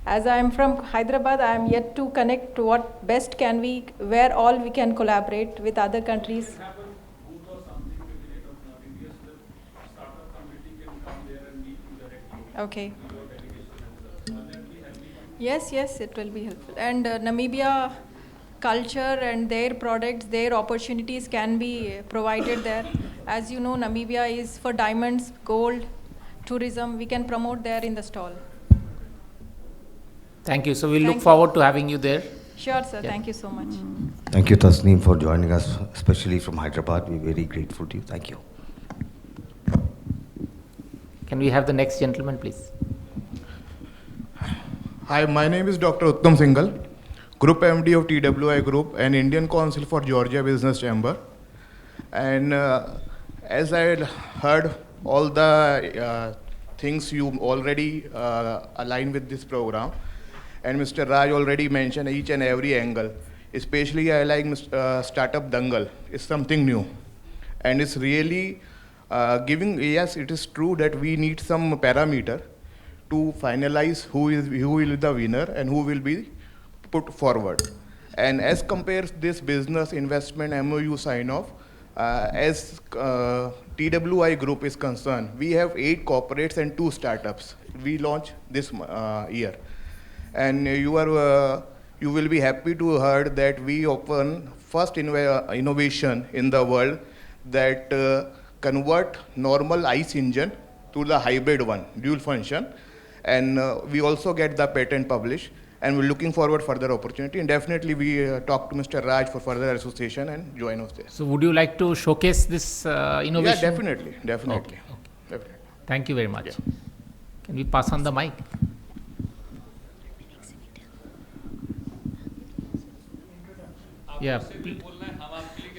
Speaker 9: As I'm from Hyderabad, I'm yet to connect to what best can we, where all we can collaborate with other countries. Okay. Yes, it will be helpful. And Namibia culture and their products, their opportunities can be provided there. As you know, Namibia is for diamonds, gold, tourism. We can promote there in the stall.
Speaker 7: Thank you. So we'll look forward to having you there.
Speaker 9: Sure, sir.
Speaker 7: Yeah.
Speaker 9: Thank you so much.
Speaker 10: Thank you, Tasneem, for joining us, especially from Hyderabad. We're very grateful to you. Thank you.
Speaker 7: Can we have the next gentleman, please?
Speaker 11: Hi, my name is Dr. Uttam Singhal, Group MD of TWI Group and Indian Council for Georgia Business Chamber. And as I heard all the things you already align with this program, and Mr. Raj already mentioned each and every angle. Especially I like Startup Dangal. It's something new. And it's really giving, yes, it is true that we need some parameter to finalize who will be the winner and who will be put forward. And as compares this business investment MOU sign-off, as TWI Group is concerned, we have 8 corporates and 2 startups we launched this year. And you will be happy to heard that we open first innovation in the world that convert normal ICE engine to the hybrid one, dual function. And we also get the patent published. and we're looking forward further opportunity. And definitely we talk to Mr. Raj for further association and join us there.
Speaker 7: So would you like to showcase this innovation?
Speaker 11: Yeah, definitely. Definitely.
Speaker 7: Thank you very much. Yeah. Can we pass on the mic? Yeah.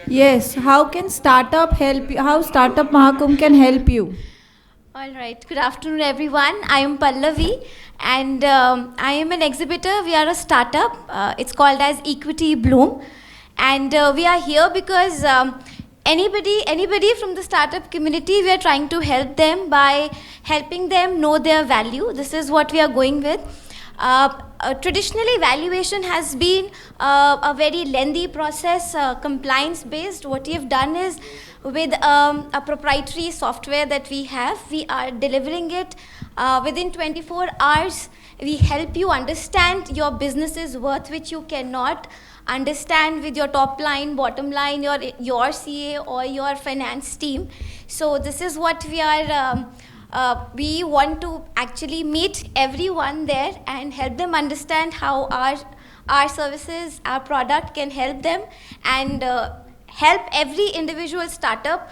Speaker 6: Yes, how can startup help you? How Startup Mahakumbh can help you?
Speaker 12: All right. Good afternoon, everyone. I am Pallavi, and I am an exhibitor. We are a startup. It's called as Equity Bloom, and we are here because anybody from the startup community, we are trying to help them by helping them know their value. This is what we are going with. Traditionally, valuation has been a very lengthy process, compliance-based. What we have done is, with a proprietary software that we have, we are delivering it within 24 hours. We help you understand your business's worth, which you cannot understand with your top line, bottom line, your CA or your finance team. So this is what we are. We want to actually meet everyone there and help them understand how our services, our product can help them, and help every individual startup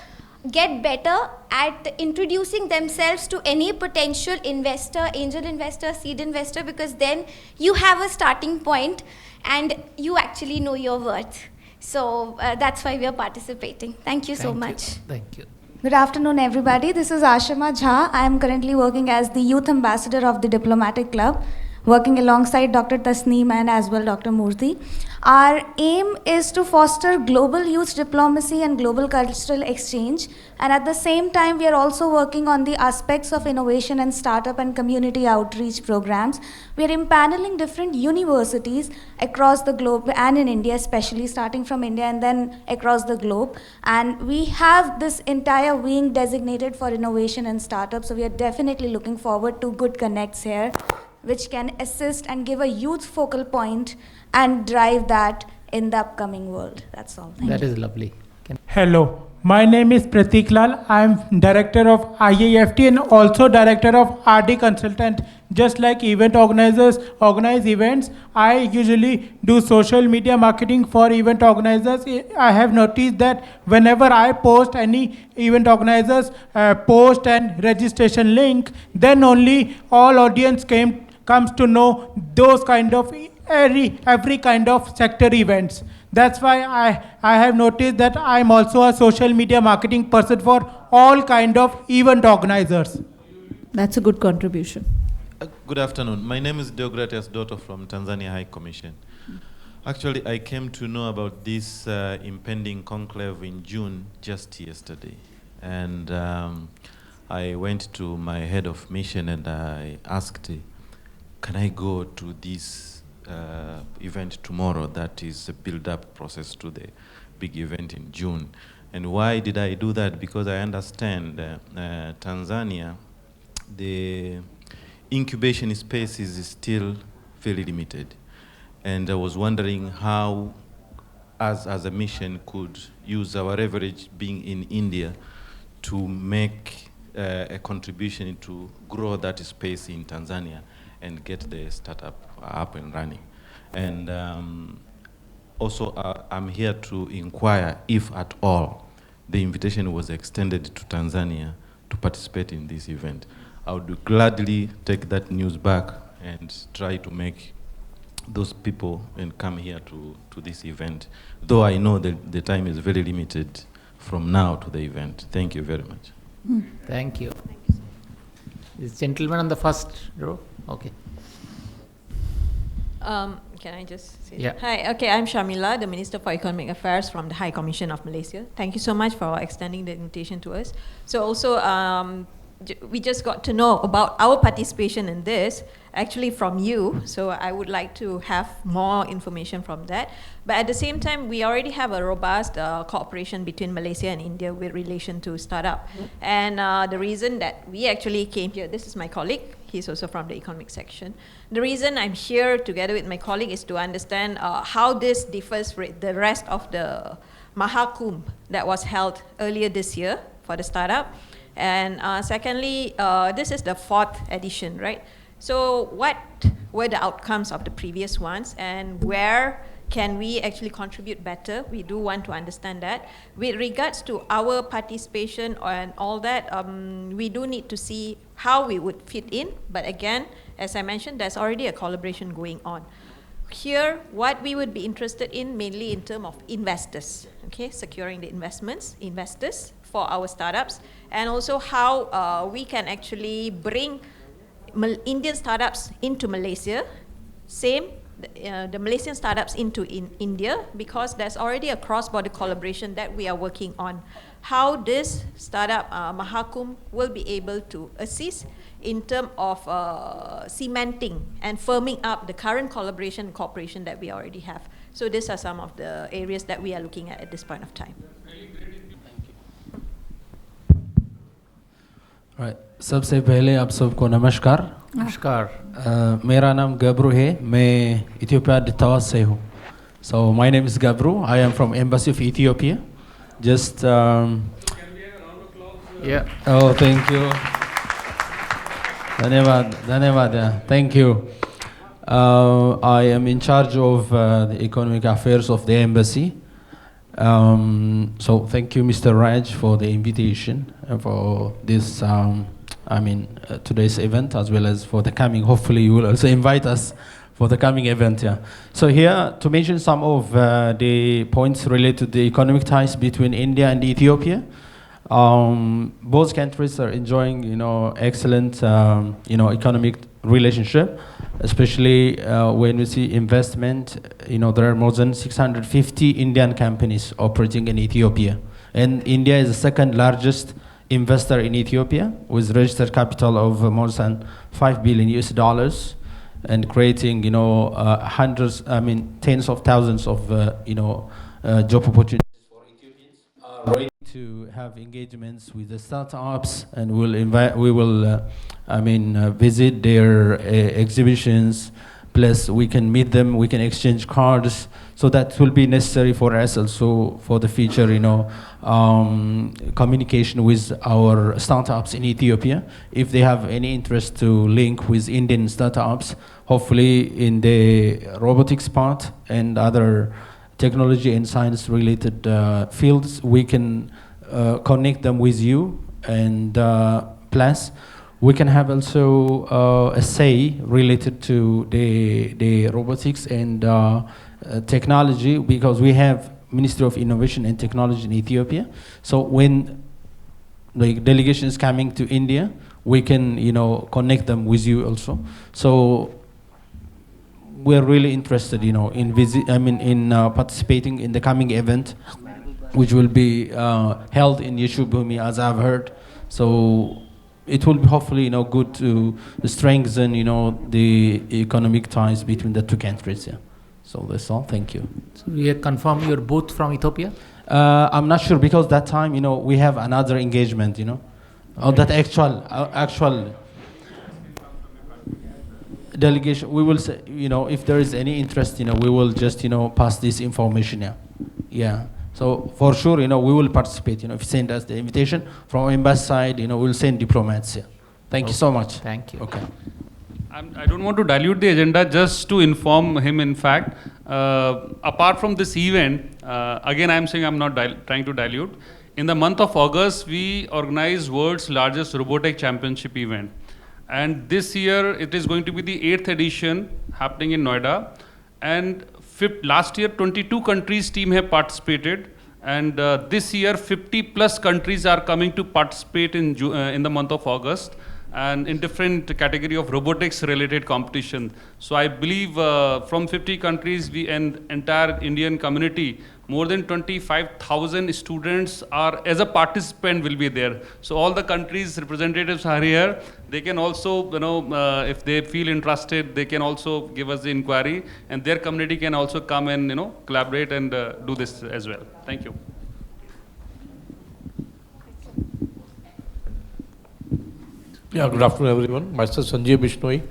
Speaker 12: get better at introducing themselves to any potential investor, angel investor, seed investor, because then you have a starting point and you actually know your worth. So that's why we are participating. Thank you so much.
Speaker 7: Thank you.
Speaker 13: Good afternoon, everybody. This is Ashima Jha. I am currently working as the Youth Ambassador of the Diplomatic Club, working alongside Dr. Tasneem and as well Dr. Murthy. Our aim is to foster global youth diplomacy and global cultural exchange. And at the same time, we are also working on the aspects of innovation and startup and community outreach programs. We are impaneling different universities across the globe and in India, especially starting from India and then across the globe. And we have this entire wing designated for innovation and startup. So we are definitely looking forward to good connects here, which can assist and give a youth focal point and drive that in the upcoming world. That's all. Thank you.
Speaker 7: That is lovely.
Speaker 14: Hello, my name is Pratik Lal. I am director of IAFT and also director of RD Consultant. Just like event organizers organize events, I usually do social media marketing for event organizers. I have noticed that whenever I post any event organizers post and registration link, then only all audience comes to know those kind of every kind of sector events. That's why I have noticed that I'm also a social media marketing person for all kind of event organizers.
Speaker 6: That's a good contribution.
Speaker 15: Good afternoon. My name is Deogratias Dotto from Tanzania High Commission. Actually, I came to know about this impending conclave in June just yesterday. And I went to my head of mission and I asked, can I go to this event tomorrow that is a build-up process to the big event in June? And why did I do that? Because I understand Tanzania, the incubation space is still very limited. And I was wondering how, as a mission, could use our leverage being in India to make a contribution to grow that space in Tanzania and get the startup up and running. And also, I'm here to inquire if at all the invitation was extended to Tanzania to participate in this event. I would gladly take that news back and try to make those people and come here to this event, though I know that the time is very limited from now to the event. Thank you very much.
Speaker 7: Thank you. This gentleman on the first row. Okay.
Speaker 9: Can I just say?
Speaker 7: Yeah.
Speaker 9: Hi, okay, I'm Shamila, the Minister for Economic Affairs from the High Commission of Malaysia. Thank you so much for extending the invitation to us. So also, we just got to know about our participation in this, actually from you, so I would like to have more information from that. But at the same time, we already have a robust cooperation between Malaysia and India with relation to startup. And the reason that we actually came here, this is my colleague, he's also from the economic section. The reason I'm here together with my colleague is to understand how this differs with the rest of the Mahakumbh that was held earlier this year for the startup. And secondly, this is the 4th edition, right? So what were the outcomes of the previous ones and where can we actually contribute better. We do want to understand that. With regards to our participation and all that, we do need to see how we would fit in. But again, as I mentioned, there's already a collaboration going on. Here, what we would be interested in mainly in terms of investors, okay, securing the investors for our startups, and also how we can actually bring Indian startups into Malaysia, the Malaysian startups into India, because there's already a cross-border collaboration that we are working on. How this startup Mahakumbh will be able to assist in terms of cementing and firming up the current collaboration and cooperation that we already have. So these are some of the areas that we are looking at this point of time.
Speaker 16: Right. सबसे पहले आप सबको नमस्कार। नमस्कार। मेरा नाम गब्रू है, मैं इथियोपिया दूतावास से हूँ। So my name is Gabru. I am from Embassy of Ethiopia. Just yeah. Oh, thank you. धन्यवाद, धन्यवाद. Yeah. Thank you. I am in charge of the economic affairs of the embassy. So thank you, Mr. Raj, for the invitation and for this, today's event, as well as for the coming. Hopefully, you will also invite us for the coming event. Yeah. So here to mention some of the points related to the economic ties between India and Ethiopia. Both countries are enjoying, excellent, economic relationship, especially when we see investment. There are more than 650 Indian companies operating in Ethiopia, and India is the second largest investor in Ethiopia, with registered capital of more than $5 billion, and creating, hundreds, tens of thousands of, job opportunities for Ethiopians. Ready to have engagements with the startups, and we will visit their exhibitions. Plus, we can meet them, we can exchange cards. So that will be necessary for us also for the future, communication with our startups in Ethiopia. If they have any interest to link with Indian startups, hopefully in the robotics part and other technology and science related fields, we can connect them with you. And plus, we can have also a say related to the robotics and technology, because we have Ministry of Innovation and Technology in Ethiopia. So when the delegation is coming to India, we can connect them with you also. So we're really interested in participating in the coming event, which will be held in Yeshubumi, as I've heard. So it will be hopefully good to strengthen the economic ties between the two countries. Yeah. So that's all. Thank you.
Speaker 17: So you confirm you're both from Ethiopia?
Speaker 16: I'm not sure, because that time we have another engagement. Or that actual delegation. We will say, if there is any interest, we will just pass this information. Yeah. Yeah. So for sure, we will participate. If you send us the invitation from embassy side, we'll send diplomats. Yeah. Thank you so much.
Speaker 17: Thank you.
Speaker 16: Okay.
Speaker 3: I don't want to dilute the agenda, just to inform him, in fact, apart from this event, again I'm saying I'm not trying to dilute. In the month of August, we organized world's largest robotic championship event. And this year, it is going to be the 8th edition happening in Noida. And last year, 22 countries team have participated. And this year, 50 plus countries are coming to participate in the month of August, and in different category of robotics related competition. So I believe from 50 countries, and entire Indian community, more than 25,000 students are, as a participant, will be there. So all the countries' representatives are here. They can also, if they feel interested, they can also give us the inquiry, and their community can also come and, collaborate and do this as well. Thank you.
Speaker 18: Yeah, good afternoon, everyone. Myself, Sanjay Bishnoi.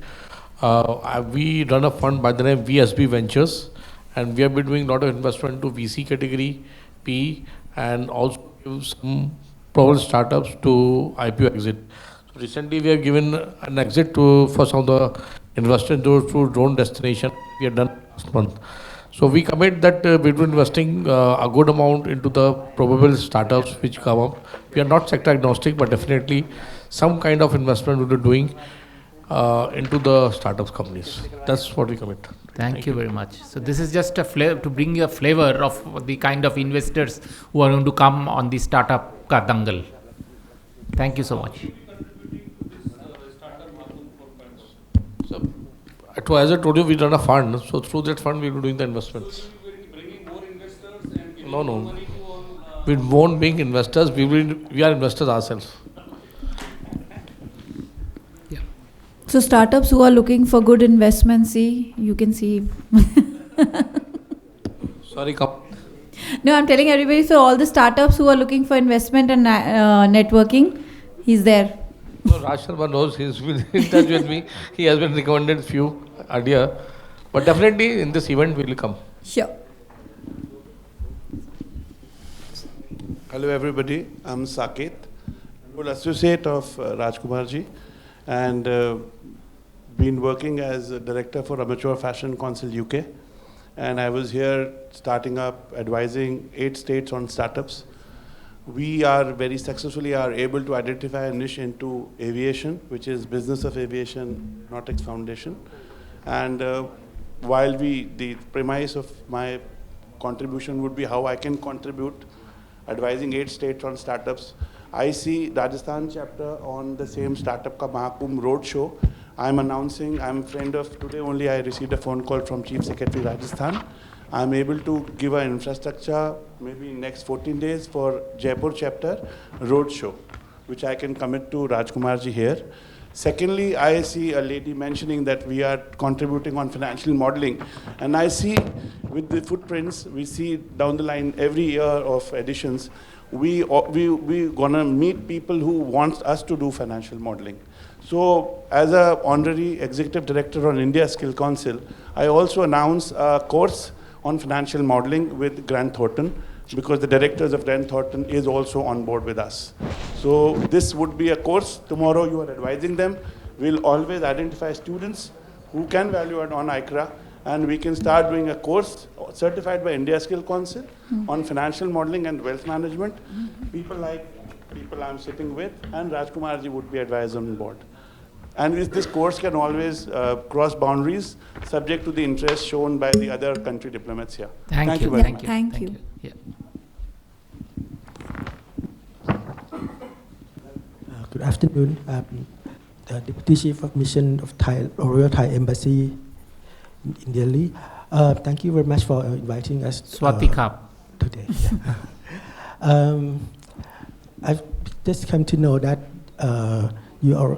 Speaker 18: We run a fund by the name VSB Ventures, and we have been doing a lot of investment to VC category, PE, and also give some probable startups to IPO exit. So recently, we have given an exit for some of the invested through drone destination. We have done last month. So we commit that we will investing a good amount into the probable startups which come up. We are not sector agnostic, but definitely some kind of investment we will be doing into the startups companies. That's what we commit.
Speaker 17: Thank you very much. So this is just a flavor to bring you a flavor of the kind of investors who are going to come on the startup ka dangal. Thank you so much.
Speaker 18: So, as I told you, we run a fund. So through that fund, we will be doing the investments. No. We won't bring investors. We are investors ourselves.
Speaker 6: So startups who are looking for good investments, see, you can see.
Speaker 18: Sorry, come.
Speaker 6: No, I'm telling everybody, so all the startups who are looking for investment and networking, he's there.
Speaker 18: No, Raj Sharma knows, he's been in touch with me. He has been recommended few earlier. But definitely in this event we will come.
Speaker 6: Sure.
Speaker 19: Hello everybody, I'm Saket, full associate of Rajkumarji, and been working as a director for Amateur Fashion Council UK. And I was here starting up, advising 8 states on startups. We are very successfully able to identify a niche into aviation, which is Business of Aviation Nautics Foundation. And while the premise of my contribution would be how I can contribute advising 8 states on startups, I see Rajasthan chapter on the same Startup Ka Mahakumbh Roadshow. I'm announcing, I'm a friend of, today only I received a phone call from Chief Secretary Rajasthan. I'm able to give an infrastructure maybe in next 14 days for Jaipur chapter Roadshow, which I can commit to Rajkumarji here. Secondly, I see a lady mentioning that we are contributing on financial modeling. And I see with the footprints, we see down the line every year of editions, we gonna meet people who want us to do financial modeling. So as an honorary executive director on India Skill Council, I also announce a course on financial modeling with Grant Thornton, because the directors of Grant Thornton is also on board with us. So this would be a course. Tomorrow you are advising them. We'll always identify students who can value add on ICRA, and we can start doing a course certified by India Skill Council on financial modeling and wealth management. People like people I'm sitting with, and Rajkumarji would be advised on board. And this course can always cross boundaries, subject to the interest shown by the other country diplomats here.
Speaker 17: Thank you
Speaker 19: very much.
Speaker 6: Thank you.
Speaker 17: Yeah.
Speaker 20: Good afternoon. I'm the Deputy Chief of Mission of Royal Thai Embassy in Delhi. Thank you very much for inviting us today. Yeah. I've just come to know that you are,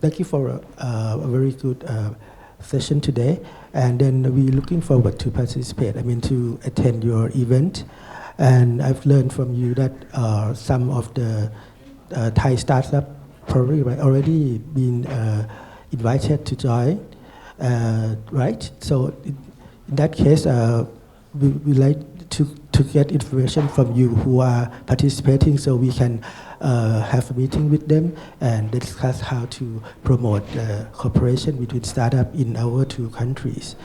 Speaker 20: thank you for a very good session today, and then we're looking forward to participate, to attend your event. And I've learned from you that some of the Thai startups probably already been invited to join, right? So in that case, we like to get information from you who are participating, so we can have a meeting with them and discuss how to promote cooperation between startups in our 2 countries.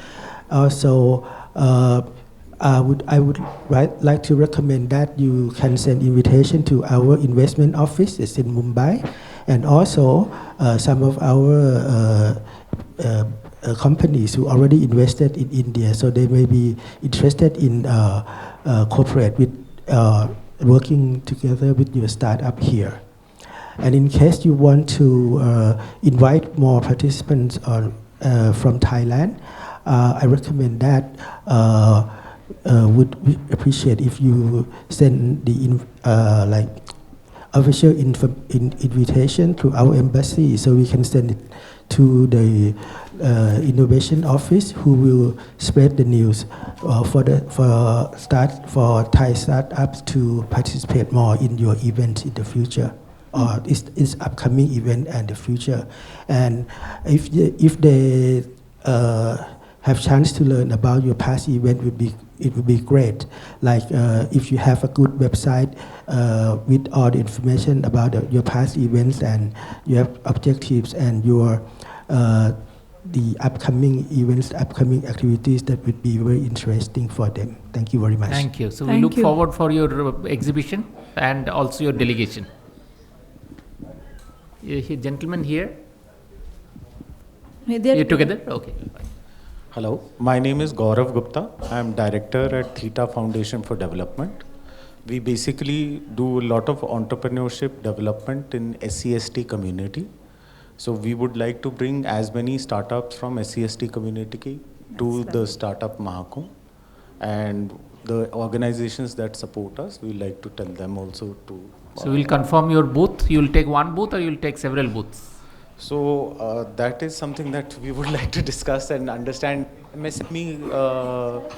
Speaker 20: Also, I would like to recommend that you can send invitation to our investment office. It's in Mumbai, and also some of our companies who already invested in India, so they may be interested in cooperate with working together with your startup here. And in case you want to invite more participants from Thailand, I recommend that would appreciate if you send the official invitation to our embassy, so we can send it to the innovation office, who will spread the news for Thai startups to participate more in your event in the future, or its upcoming event and the future. And if they have chance to learn about your past event, it would be great. Like if you have a good website with all the information about your past events and your objectives and your the upcoming events, upcoming activities that would be very interesting for them. Thank you very much.
Speaker 17: Thank you. So we look forward for your exhibition and also your delegation. Gentlemen here. You're together? Okay.
Speaker 21: Hello, my name is Gaurav Gupta. I am director at Theta Foundation for Development. We basically do a lot of entrepreneurship development in SCST community. So we would like to bring as many startups from SCST community to the Startup Mahakumbh, and the organizations that support us, we like to tell them also to.
Speaker 17: So we'll confirm your booth. You'll take one booth or you'll take several booths?
Speaker 21: So that is something that we would like to discuss and understand. MSME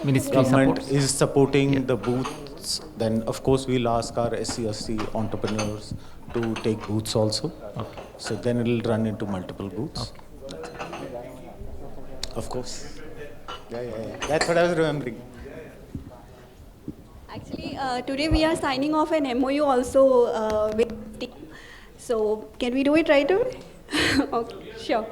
Speaker 17: Ministry
Speaker 21: government
Speaker 17: supports.
Speaker 21: is supporting the booths. Then of course we'll ask our SCST entrepreneurs to take booths also.
Speaker 17: Okay.
Speaker 21: So then it will run into multiple booths.
Speaker 17: Okay.
Speaker 21: Of course. Yeah. That's what I was remembering.
Speaker 1: Actually, today we are signing off an MOU also with the team. So can we do it right away? Okay, sure.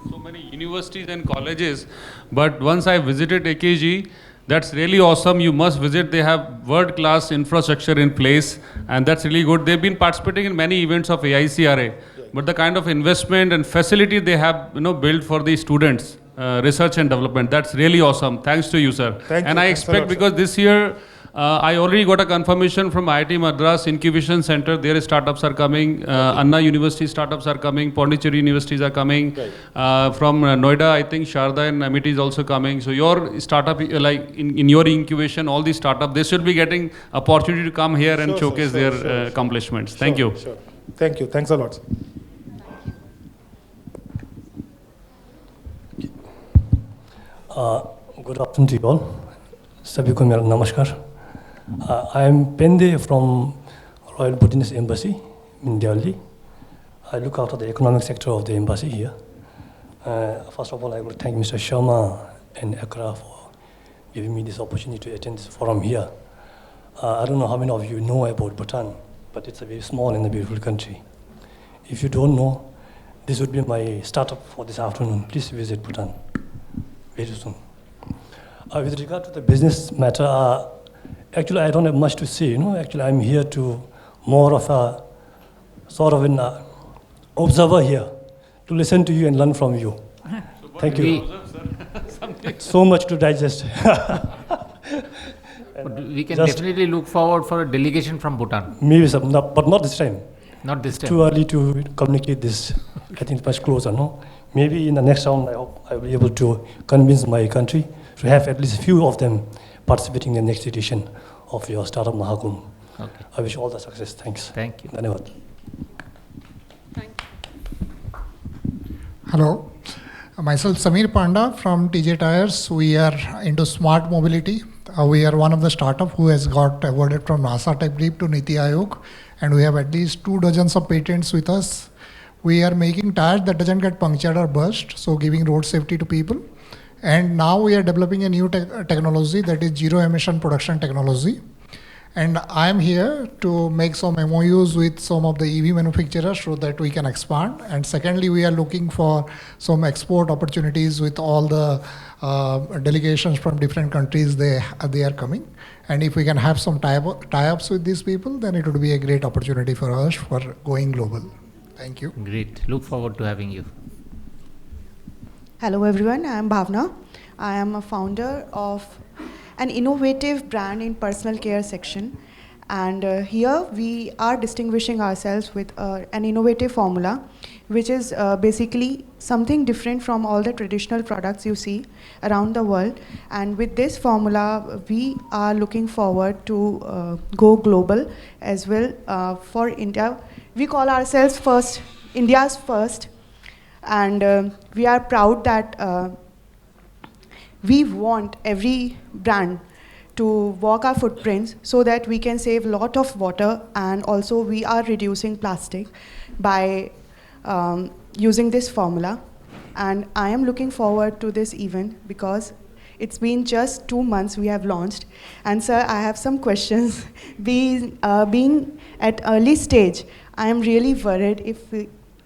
Speaker 3: So many universities and colleges, but once I visited AKG, that's really awesome. You must visit. They have world-class infrastructure in place, and that's really good. They've been participating in many events of AICRA, but the kind of investment and facility they have, built for the students, research and development, that's really awesome. Thanks to you, sir.
Speaker 22: Thank you.
Speaker 3: I expect, because this year I already got a confirmation from IIT Madras Incubation Center. Their startups are coming. Anna University startups are coming. Pondicherry universities are coming. From Noida, I think Sharda and Amity is also coming. So your startup, like in your incubation, all these startups, they should be getting opportunity to come here and showcase their accomplishments. Thank you.
Speaker 22: Sure. Thank you. Thanks a lot.
Speaker 23: Good afternoon to you all. Sabhi ko mera namaskar. I am Pende from Royal Bhutanese Embassy in Delhi. I look after the economic sector of the embassy here. First of all, I would thank Mr. Sharma and Accra for giving me this opportunity to attend this forum here. I don't know how many of you know about Bhutan, but it's a very small and a beautiful country. If you don't know, this would be my startup for this afternoon. Please visit Bhutan very soon. With regard to the business matter, actually I don't have much to say. Actually I'm here to more of a sort of an observer here, to listen to you and learn from you. Thank you. So much to digest.
Speaker 17: We can definitely look forward for a delegation from Bhutan.
Speaker 23: Maybe some, but not this time.
Speaker 17: Not this time.
Speaker 23: Too early to communicate this. I think it's much closer, no? Maybe in the next round, I hope I will be able to convince my country to have at least a few of them participating in the next edition of your Startup Mahakumbh.
Speaker 17: Okay.
Speaker 23: I wish all the success. Thanks.
Speaker 17: Thank you.
Speaker 23: Dhanyavad.
Speaker 24: Hello, myself Samir Panda from TJ Tires. We are into smart mobility. We are one of the startup who has got awarded from NASA Tech Brief to Niti Aayog, and we have at least 2 dozens of patents with us. We are making tires that doesn't get punctured or burst, so giving road safety to people. And now we are developing a new technology, that is zero emission production technology. And I am here to make some MOUs with some of the EV manufacturers so that we can expand. And secondly, we are looking for some export opportunities with all the delegations from different countries. They are coming. And if we can have some tie-ups with these people, then it would be a great opportunity for us for going global. Thank you.
Speaker 17: Great. Look forward to having you.
Speaker 25: Hello everyone, I am Bhavna. I am a founder of an innovative brand in personal care section, and here we are distinguishing ourselves with an innovative formula, which is basically something different from all the traditional products you see around the world. And with this formula, we are looking forward to go global as well for India. We call ourselves India's first, and we are proud that we want every brand to walk our footprints so that we can save a lot of water, and also we are reducing plastic by using this formula. And I am looking forward to this event because it's been just 2 months we have launched. And sir, I have some questions. Being at early stage, I am really worried if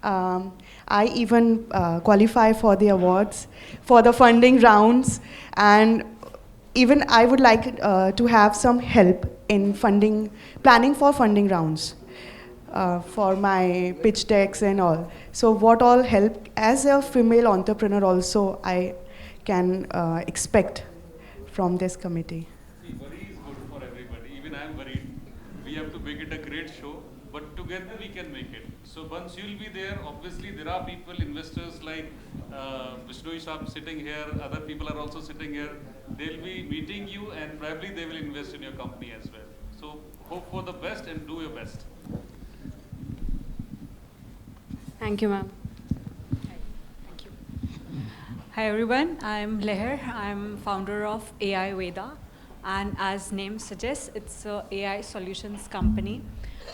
Speaker 25: I even qualify for the awards, for the funding rounds, and even I would like to have some help in planning for funding rounds for my pitch decks and all. So what all help as a female entrepreneur also I can expect from this committee?
Speaker 3: See, worry is good for everybody. Even I am worried. We have to make it a great show, but together we can make it. So once you'll be there, obviously there are people, investors like Vishnu Sahab sitting here, other people are also sitting here. They'll be meeting you and probably they will invest in your company as well. So hope for the best and do your best.
Speaker 2: Thank you, ma'am. Hi everyone, I'm Leher. I'm founder of AI Veda, and as name suggests, it's a AI solutions company.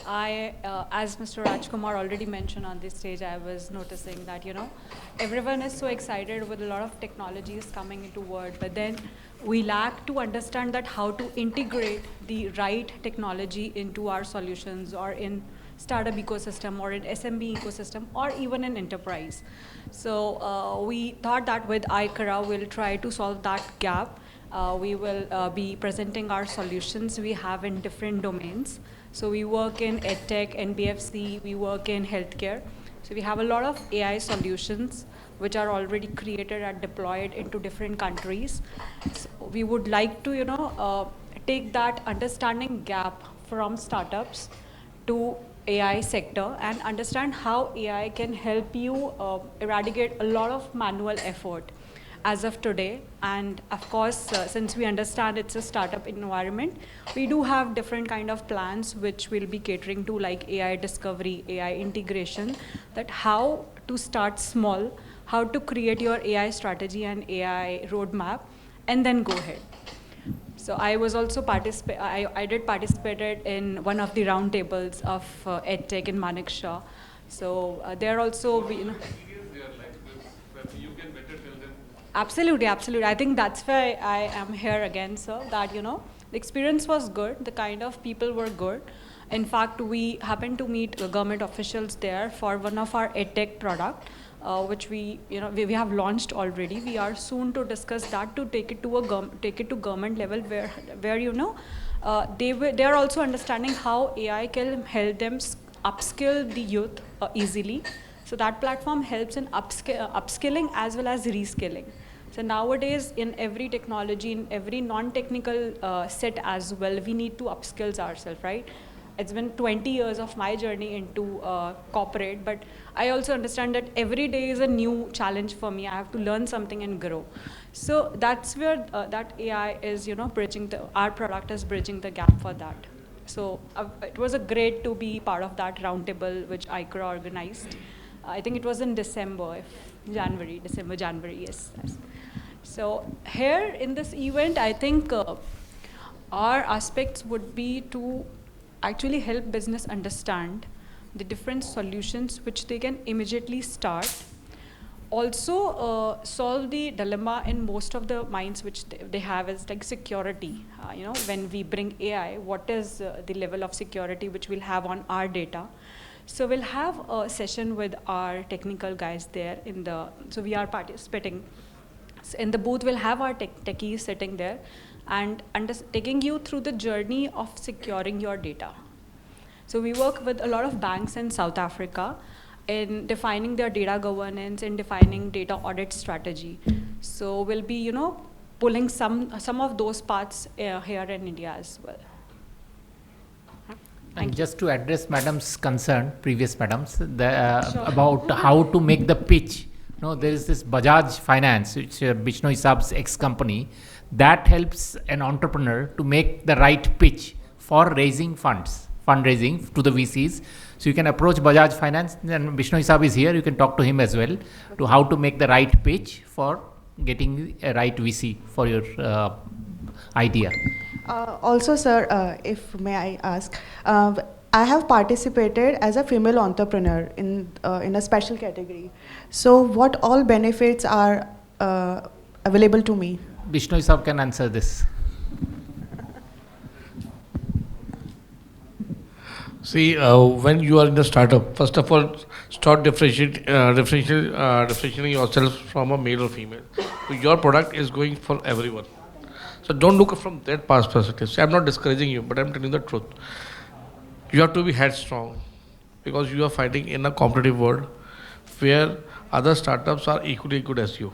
Speaker 2: As Mr. Rajkumar already mentioned on this stage, I was noticing that, everyone is so excited with a lot of technologies coming into world, but then we lack to understand that how to integrate the right technology into our solutions or in startup ecosystem or in SMB ecosystem or even in enterprise. So we thought that with iCara, we'll try to solve that gap. We will be presenting our solutions we have in different domains. So we work in EdTech, NBFC, we work in healthcare. So we have a lot of AI solutions which are already created and deployed into different countries. So we would like to, take that understanding gap from startups to AI sector and understand how AI can help you eradicate a lot of manual effort as of today. And of course, since we understand it's a startup environment, we do have different kind of plans which will be catering to like AI discovery, AI integration, that how to start small, how to create your AI strategy and AI roadmap, and then go ahead. So I was also I did participate in one of the roundtables of EdTech in Manekshaw. So there also, Absolutely, absolutely. I think that's why I am here again, sir, that, the experience was good, the kind of people were good. In fact, we happened to meet government officials there for one of our EdTech product, which we have launched already. We are soon to discuss that to take it to government level where they are also understanding how AI can help them upskill the youth easily. So that platform helps in upskilling as well as reskilling. So nowadays, in every technology, in every non-technical set as well, we need to upskill ourselves, right? It's been 20 years of my journey into corporate, but I also understand that every day is a new challenge for me. I have to learn something and grow. So that's where that AI is, our product is bridging the gap for that. So it was great to be part of that roundtable which iCara organized. I think it was in December, January, yes. So here in this event, I think our aspects would be to actually help business understand the different solutions which they can immediately start. Also solve the dilemma in most of the minds which they have is like security. When we bring AI, what is the level of security which we'll have on our data? So we'll have a session with our technical guys there so we are participating. So in the booth, we'll have our techies sitting there and taking you through the journey of securing your data. So we work with a lot of banks in South Africa in defining their data governance and defining data audit strategy. So we'll be, pulling some of those parts here in India as well.
Speaker 17: And just to address madam's concern, previous madam's, about how to make the pitch. There is this Bajaj Finance, which Bishnoi Saab's ex-company, that helps an entrepreneur to make the right pitch for raising fundraising to the VCs. So you can approach Bajaj Finance, and Bishnoi Saab is here, you can talk to him as well, to how to make the right pitch for getting a right VC for your idea.
Speaker 25: Also, sir, if may I ask, I have participated as a female entrepreneur in a special category. So what all benefits are available to me?
Speaker 17: Bishnoi Saab can answer this.
Speaker 18: See, when you are in a startup, first of all, start differentiating yourself from a male or female. So your product is going for everyone. So don't look from that perspective. See, I'm not discouraging you, but I'm telling the truth. You have to be headstrong because you are fighting in a competitive world where other startups are equally good as you.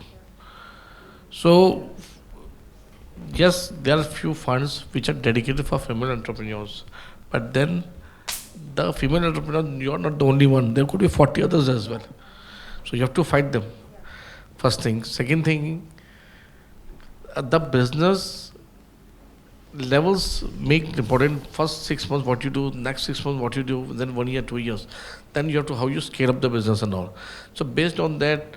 Speaker 18: So, yes, there are few funds which are dedicated for female entrepreneurs, but then the female entrepreneur, you're not the only one. There could be 40 others as well. So you have to fight them. First thing. Second thing, the business levels make important. First 6 months what you do, next 6 months what you do, then 1 year, 2 years. Then you have to how you scale up the business and all. So based on that,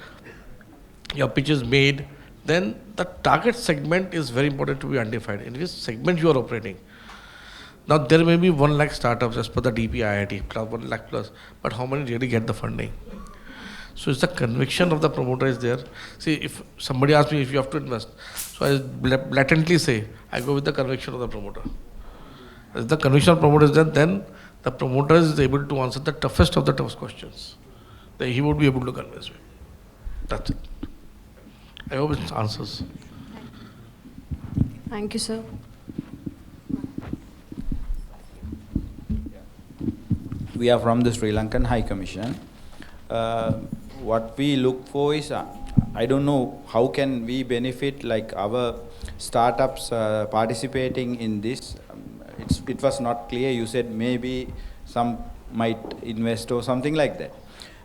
Speaker 18: your pitch is made. Then the target segment is very important to be identified. In which segment you are operating. Now there may be 1 lakh startups as per the DPIIT, plus 1 lakh plus, but how many really get the funding? So it's the conviction of the promoter is there. See, if somebody asks me if you have to invest, so I blatantly say, I go with the conviction of the promoter. If the conviction of the promoter is there, then the promoter is able to answer the toughest of the toughest questions. Then he would be able to convince me. That's it. I hope it answers.
Speaker 4: Thank you, sir.
Speaker 5: We are from the Sri Lankan High Commission. What we look for is, I don't know, how can we benefit like our startups participating in this? It was not clear. You said maybe some might invest or something like that.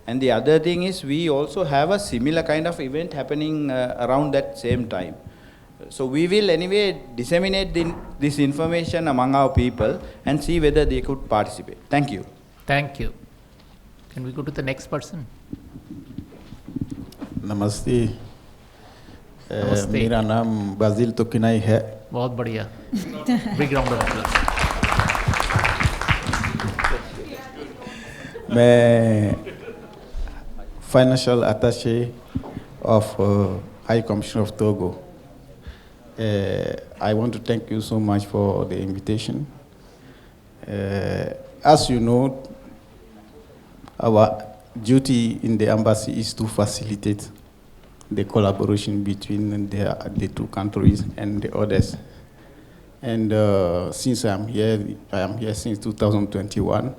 Speaker 5: And the other thing is we also have a similar kind of event happening around that same time. So we will anyway disseminate this information among our people and see whether they could participate. Thank you.
Speaker 17: Thank you. Can we go to the next person?
Speaker 8: नमस्ते
Speaker 17: नमस्ते।
Speaker 8: मेरा नाम बाजिल तोकिनाई है
Speaker 17: बहुत बढ़िया big round of applause
Speaker 8: मैं financial अटैचे of High Commission of Togo. I want to thank you so much for the invitation. As you know, our duty in the embassy is to facilitate the collaboration between the two countries and the others. And since I am here since 2021.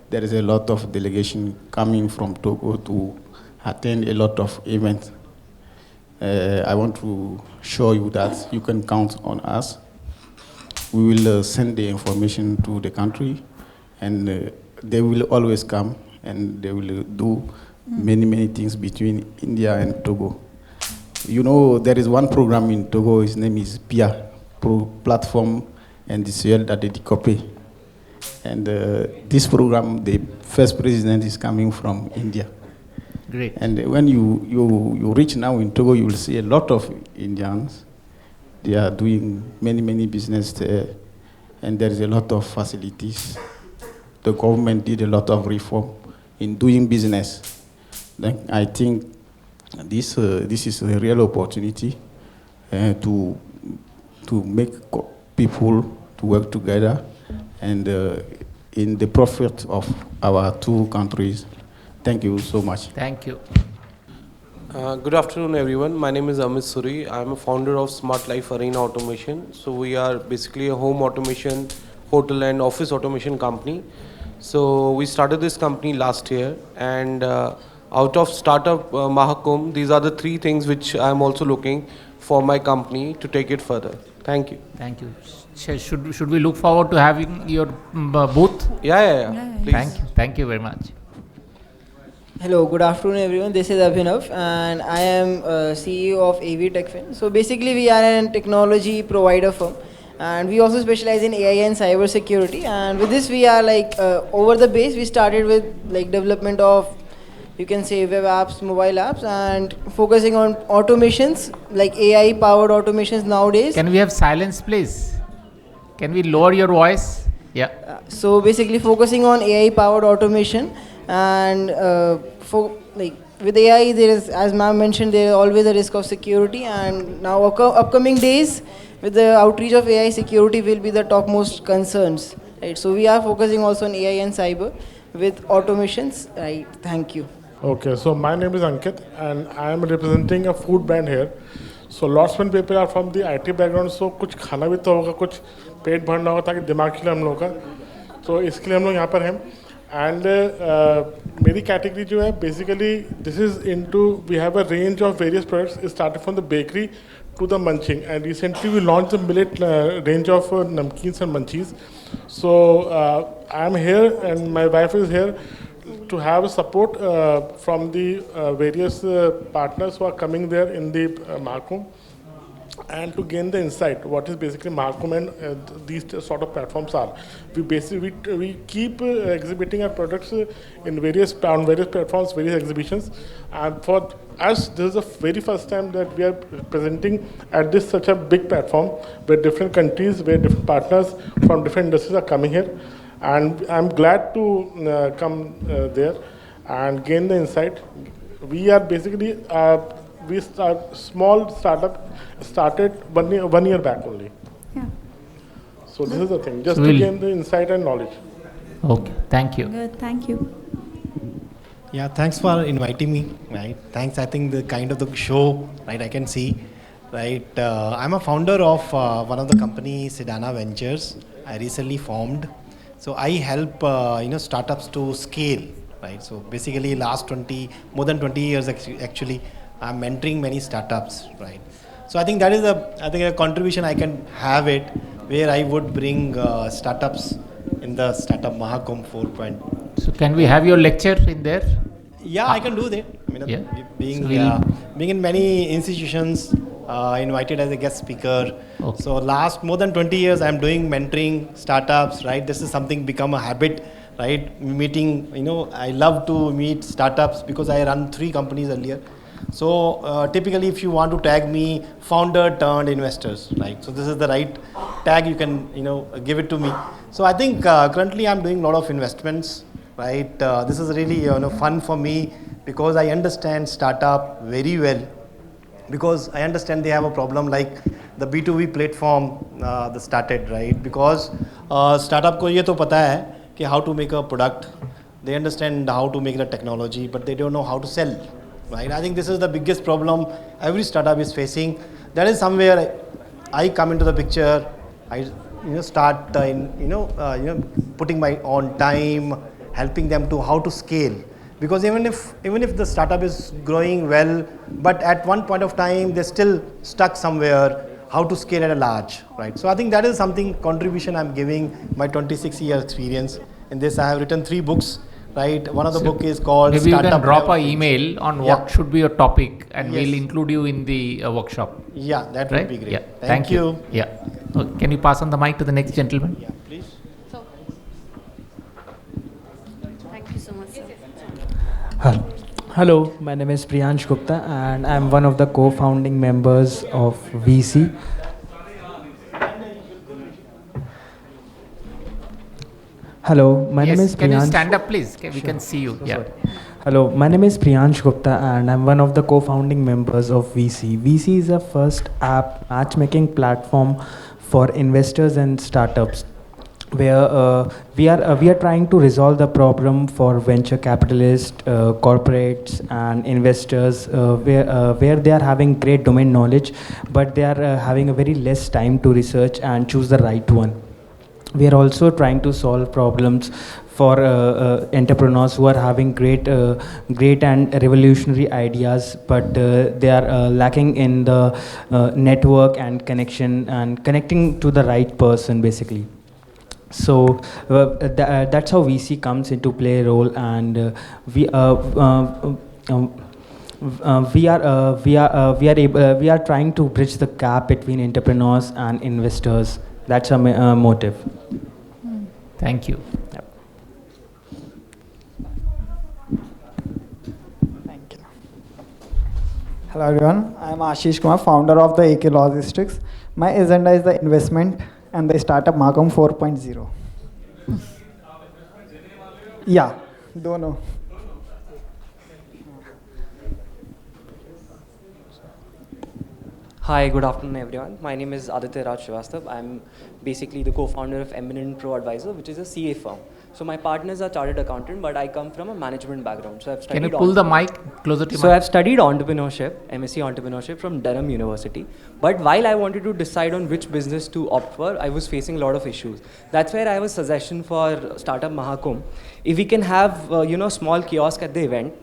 Speaker 8: There is a lot of delegation coming from Togo to attend a lot of events. I want to show you that you can count on us. We will send the information to the country, and they will always come, and they will do many things between India and Togo. You know, there is one program in Togo, his name is PIA, Platform Industrielle de Découpé. And this program, the first president is coming from India.
Speaker 17: Great.
Speaker 8: And when you reach now in Togo, you will see a lot of Indians. They are doing many business there, and there is a lot of facilities. The government did a lot of reform in doing business. Then I think this is a real opportunity to make people to work together and in the profit of our two countries. Thank you so much.
Speaker 17: Thank you.
Speaker 10: Good afternoon, everyone. My name is Amit Suri. I'm a founder of Smart Life Arena Automation. So we are basically a home automation, hotel and office automation company. So we started this company last year, and out of Startup Mahakumbh, these are the 3 things which I'm also looking for my company to take it further. Thank you.
Speaker 17: Thank you. Should we look forward to having your booth?
Speaker 10: Yeah. Please.
Speaker 17: Thank you very much.
Speaker 11: Hello, good afternoon everyone. This is Abhinav and I am CEO of AV TechFin. So basically we are a technology provider firm and we also specialize in AI and cyber security, and with this we are like over the base we started with like development of, you can say, web apps, mobile apps, and focusing on automations like AI powered automations nowadays.
Speaker 17: Can we have silence please? Can we lower your voice? Yeah.
Speaker 11: So basically focusing on AI powered automation, and for like with AI there is, as ma'am mentioned, there is always a risk of security, and now upcoming days with the outreach of AI, security will be the topmost concerns. right? So we are focusing also on AI and cyber with automations, right? Thank you.
Speaker 22: Okay, so my name is Ankit and I am representing a food brand here. So lots of people are from the IT background, so कुछ खाना भी तो होगा, कुछ पेट भरना होगा ताकि दिमाग खिले हम लोग का. तो इसके लिए हम लोग यहाँ पर हैं. And मेरी category जो है basically this is into, we have a range of various products starting from the bakery to the munching, and recently we launched the millet range of namkeens and munchies. So I am here and my wife is here to have support from the various partners who are coming there in the Mahakumbh, and to gain the insight what is basically Mahakumbh and these sort of platforms are. We keep exhibiting our products in various platforms, various exhibitions, and for us this is the very first time that we are presenting at this such a big platform where different countries, where different partners from different industries are coming here. And I'm glad to come there and gain the insight. We are basically small startup, started 1 year back only.
Speaker 1: Yeah.
Speaker 22: So this is the thing, just to gain the insight and knowledge.
Speaker 17: Okay, thank you.
Speaker 1: Good, thank you.
Speaker 4: Yeah, thanks for inviting me. Right, thanks. I think the kind of the show, right, I can see. Right, I'm a founder of one of the companies, Sedana Ventures. I recently formed. So I help startups to scale, right? So basically more than 20 years actually, I'm mentoring many startups, right? So I think that is a contribution I can have it, where I would bring startups in the Startup Mahakumbh 4.0.
Speaker 17: So can we have your lecture in there?
Speaker 4: Yeah, I can do that. Being in many institutions, invited as a guest speaker.
Speaker 17: Okay.
Speaker 4: So last more than 20 years, I'm doing mentoring startups, right? This is something become a habit, right? Meeting, I love to meet startups because I run 3 companies earlier. So typically, if you want to tag me, founder turned investors, right? So this is the right tag. You can, give it to me. So I think currently I'm doing a lot of investments, right? This is really, fun for me because I understand startup very well. Because I understand they have a problem like the B2B platform they started, right? Because startup ko ye to pata hai कि how to make a product. They understand how to make the technology, but they don't know how to sell, right? I think this is the biggest problem every startup is facing. That is somewhere I come into the picture. I start putting my own time, helping them to how to scale. Because even if the startup is growing well, but at one point of time they're still stuck somewhere, how to scale at a large, right? So I think that is something contribution I'm giving, my 26-year experience. In this I have written 3 books, right? One of the book is called
Speaker 17: Maybe
Speaker 4: Startup.
Speaker 17: You can drop an email on what should be your topic and
Speaker 4: Yes.
Speaker 17: we'll include you in the workship.
Speaker 4: Yeah, that would be great.
Speaker 17: Yeah.
Speaker 4: Thank you.
Speaker 17: Yeah. Okay. Can you pass on the mic to the next gentleman?
Speaker 4: Yeah, please.
Speaker 1: Thank you so much, sir.
Speaker 12: Hello, my name is Priyansh Gupta and I'm one of the co-founding members of VC. Hello, my name is Priyansh.
Speaker 17: Can you stand up please? We can see you.
Speaker 12: So
Speaker 17: yeah.
Speaker 12: sorry. Hello, my name is Priyansh Gupta and I'm one of the co-founding members of VC. VC is a first app matchmaking platform for investors and startups, where we are trying to resolve the problem for venture capitalists, corporates and investors, where they are having great domain knowledge, but they are having a very less time to research and choose the right one. We are also trying to solve problems for entrepreneurs who are having great and revolutionary ideas, but they are lacking in the network and connection and connecting to the right person, basically. So that's how VC comes into play role, and we are trying to bridge the gap between entrepreneurs and investors. That's our motive.
Speaker 17: Thank you.
Speaker 13: Hello everyone, I am Ashish Kumar, founder of the AK Logistics. My agenda is the investment and the startup Mahakumbh 4.0. Yeah, dono.
Speaker 7: Hi, good afternoon, everyone. My name is Aditya Raj Srivastav. I'm basically the co-founder of Eminent Pro Advisor, which is a CA firm. So my partners are chartered accountant, but I come from a management background. So I've studied.
Speaker 17: Can you pull the mic closer to your
Speaker 7: So
Speaker 17: mic?
Speaker 7: I've studied entrepreneurship, MSc entrepreneurship from Durham University. But while I wanted to decide on which business to opt for, I was facing a lot of issues. That's where I have a suggestion for Startup Mahakumbh. If we can have small kiosk at the event,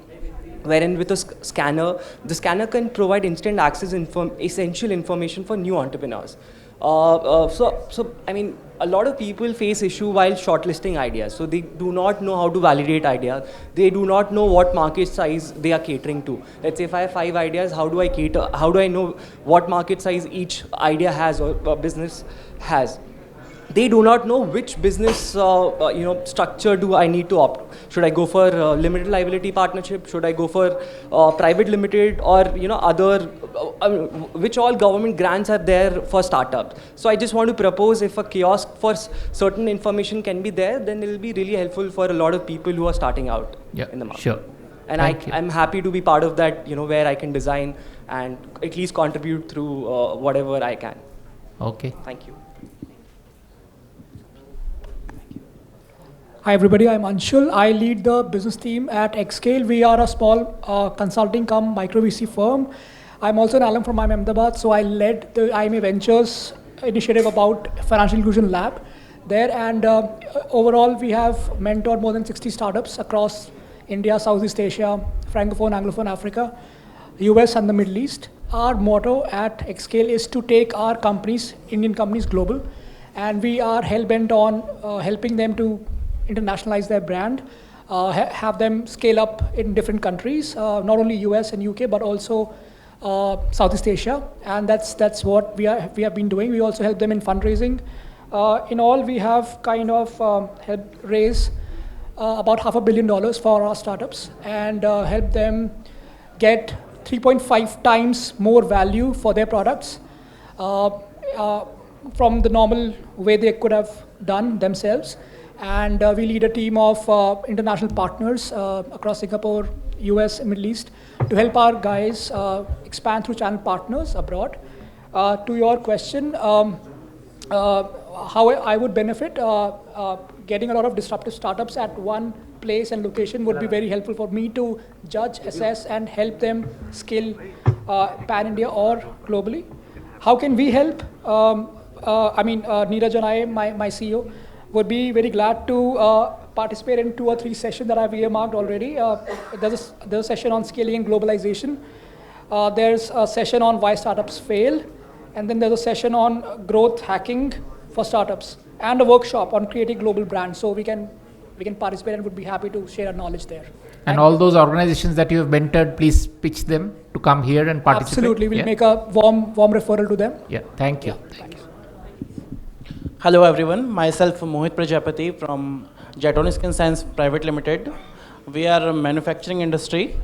Speaker 7: wherein with a scanner, the scanner can provide instant access essential information for new entrepreneurs. So I mean, a lot of people face issue while shortlisting ideas. So they do not know how to validate ideas. They do not know what market size they are catering to. Let's say if I have 5 ideas, how do I cater? How do I know what market size each idea has or business has? They do not know which business structure do I need to opt. Should I go for limited liability partnership? Should I go for private limited, or other which all government grants are there for startups? So I just want to propose, if a kiosk for certain information can be there, then it will be really helpful for a lot of people who are starting out in the market.
Speaker 17: Sure.
Speaker 7: And I'm happy to be part of that, where I can design and at least contribute through whatever I can.
Speaker 17: Okay.
Speaker 7: Thank you.
Speaker 9: Hi everybody, I'm Anshul. I lead the business team at Xscale. We are a small consulting cum micro VC firm. I'm also an alum from IIM Ahmedabad, so I led the IMA Ventures initiative about financial inclusion lab there, and overall we have mentored more than 60 startups across India, Southeast Asia, Francophone, Anglophone Africa, US and the Middle East. Our motto at Xscale is to take our companies, Indian companies, global, and we are hell-bent on helping them to internationalize their brand, have them scale up in different countries, not only US and UK, but also Southeast Asia, and that's what we have been doing. We also help them in fundraising. In all, we have kind of helped raise about $500 million for our startups and help them get 3.5 times more value for their products from the normal way they could have done themselves. And we lead a team of international partners across Singapore, US, Middle East to help our guys expand through channel partners abroad. To your question, how I would benefit, getting a lot of disruptive startups at one place and location would be very helpful for me to judge, assess, and help them scale pan-India or globally. How can we help? Neeraj and I, my CEO, would be very glad to participate in 2 or 3 sessions that I've earmarked already. There's a session on scaling and globalization. There's a session on why startups fail. And then there's a session on growth hacking for startups and a workshop on creating global brands. So we can participate and would be happy to share our knowledge there.
Speaker 17: And all those organizations that you have mentored, please pitch them to come here and participate.
Speaker 9: Absolutely. We'll make a warm referral to them.
Speaker 17: Yeah, thank you.
Speaker 9: Thanks.
Speaker 14: Hello everyone, myself Mohit Prajapati from Jetonic Skin Science Private Limited. We are a manufacturing industry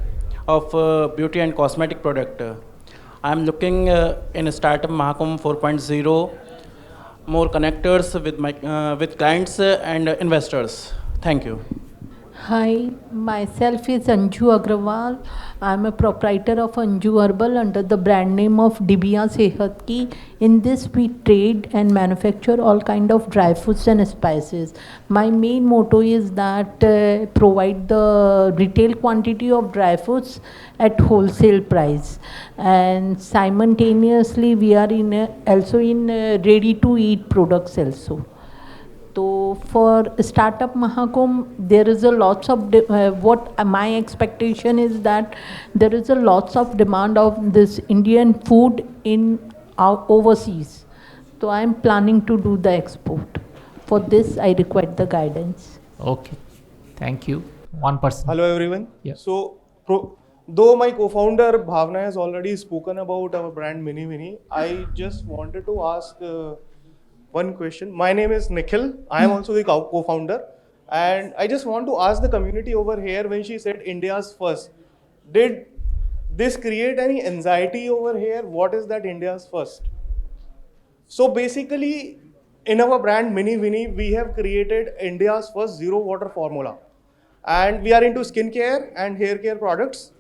Speaker 14: of beauty and cosmetic product. I am looking in a startup Mahakumbh 4.0 more connectors with clients and investors. Thank you.
Speaker 15: Hi, myself is Anju Agrawal. I am a proprietor of Anju Herbal under the brand name of Dibia Sehat Ki. In this we trade and manufacture all kind of dry foods and spices. My main motto is that provide the retail quantity of dry foods at wholesale price, and simultaneously we are also in ready to eat products also. So for Startup Mahakumbh, there is a lots of what my expectation is that there is a lots of demand of this Indian food in our overseas. So I am planning to do the export. For this, I require the guidance.
Speaker 17: Okay, thank you. One person.
Speaker 16: Hello everyone.
Speaker 17: Yeah.
Speaker 16: So though my co-founder Bhavna has already spoken about our brand Mini Mini, I just wanted to ask one question. My name is Nikhil. I am also the co-founder, and I just want to ask the community over here, when she said India's first, did this create any anxiety over here? What is that India's first? So basically, in our brand Mini Mini, we have created India's first zero water formula, and we are into skincare and hair care products,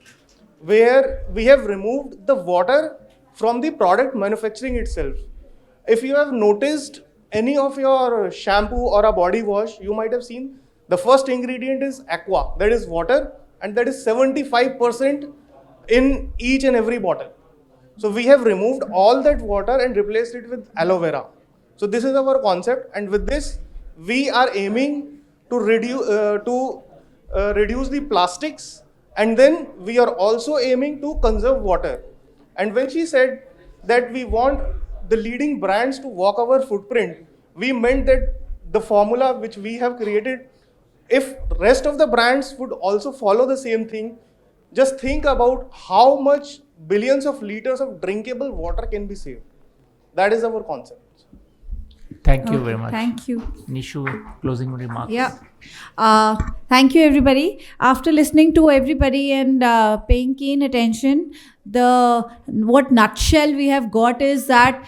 Speaker 16: where we have removed the water from the product manufacturing itself. If you have noticed any of your shampoo or a body wash, you might have seen the first ingredient is aqua, that is water, and that is 75% in each and every bottle. So we have removed all that water and replaced it with aloe vera. So this is our concept, and with this we are aiming to reduce the plastics, and then we are also aiming to conserve water. And when she said that we want the leading brands to walk our footprint, we meant that the formula which we have created, if rest of the brands would also follow the same thing, just think about how much billions of liters of drinkable water can be saved. That is our concept.
Speaker 17: Thank you very much.
Speaker 6: Thank you.
Speaker 17: Nishu, closing remarks.
Speaker 6: Yeah. Thank you, everybody. After listening to everybody and paying keen attention, what nutshell we have got is that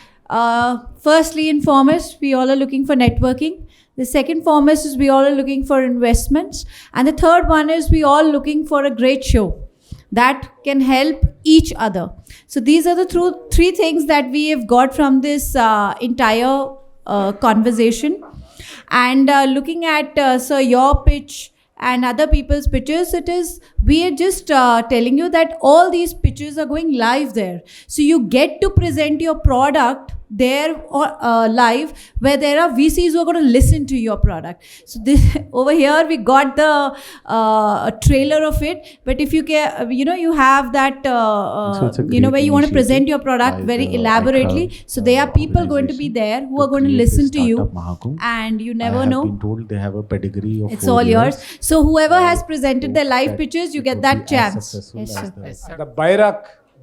Speaker 6: firstly, in foremost, we all are looking for networking. The second foremost is we all are looking for investments. And the third one is we all looking for a great show that can help each other. So these are the three things that we have got from this entire conversation. And looking at your pitch and other people's pitches, we are just telling you that all these pitches are going live there. So you get to present your product there live, where there are VCs who are going to listen to your product. So this over here we got the trailer of it, but if you can, you have that where you want to present your product very elaborately. So there are people going to be there who are going to listen to you, and you never know.
Speaker 19: Been told they have a pedigree of
Speaker 6: It's all yours. So whoever has presented their live pitches, you get that chance. Yes, sir.
Speaker 20: The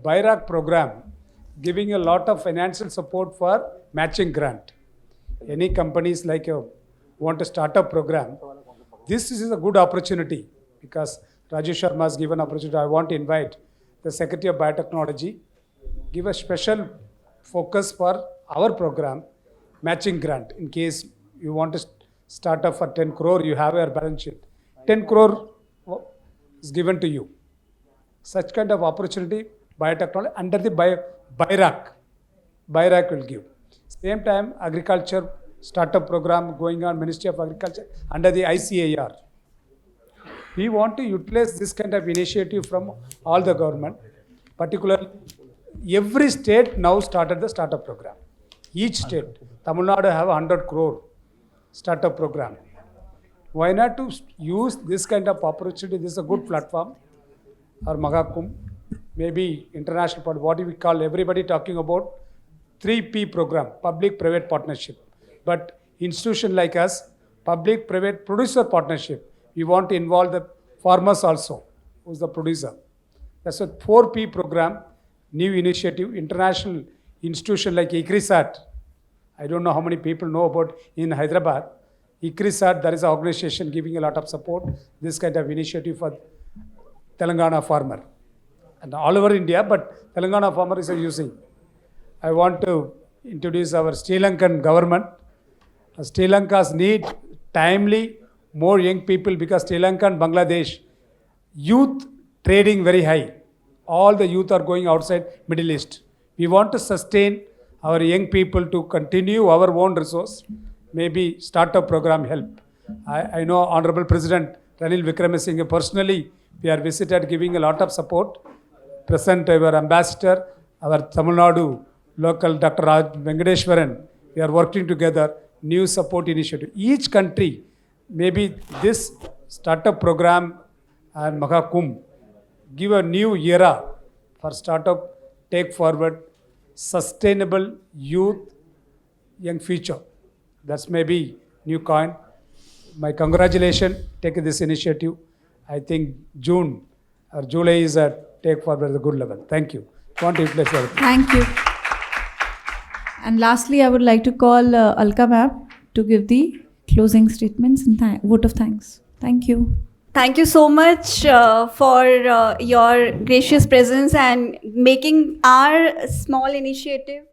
Speaker 20: BIRAC program, giving a lot of financial support for matching grant. Any companies want a startup program, this is a good opportunity, because Rajesh Sharma has given opportunity. I want to invite the Secretary of Biotechnology, give a special focus for our program, matching grant. In case you want to start up for 10 crore, you have your balance sheet. 10 crore is given to you. Such kind of opportunity, biotechnology, under the BIRAC will give. Same time, agriculture startup program going on, Ministry of Agriculture, under the ICAR. We want to utilize this kind of initiative from all the government. Particularly, every state now started the startup program. Each state, Tamil Nadu have 100 crore startup program. Why not to use this kind of opportunity? This is a good platform. Or Mahakumbh, maybe international part, what we call everybody talking about 3P program, public-private partnership. But institution like us, public-private producer partnership, we want to involve the farmers also, who's the producer. That's a 4P program, new initiative, international institution like ICRISAT. I don't know how many people know about in Hyderabad. ICRISAT, there is an organization giving a lot of support, this kind of initiative for Telangana farmer. And all over India, but Telangana farmer is using. I want to introduce our Sri Lankan government. Sri Lanka's need timely more young people, because Sri Lanka and Bangladesh, youth trading very high. All the youth are going outside Middle East. We want to sustain our young people to continue our own resource. Maybe startup program help. I know Honorable President Ranil Wickremesinghe personally, we are visited giving a lot of support. Present our ambassador, our Tamil Nadu local Dr. Raj Venkateshwaran, we are working together, new support initiative. Each country, maybe this startup program and Mahakumbh give a new era for startup, take forward sustainable youth, young future. That's maybe new coin. My congratulations, take this initiative. I think June or July is a take forward at a good level. Thank you. Want to utilize everything.
Speaker 6: Thank you. And lastly, I would like to call Alka ma'am to give the closing statements and vote of thanks. Thank you.
Speaker 1: Thank you so much for your gracious presence and making our small initiative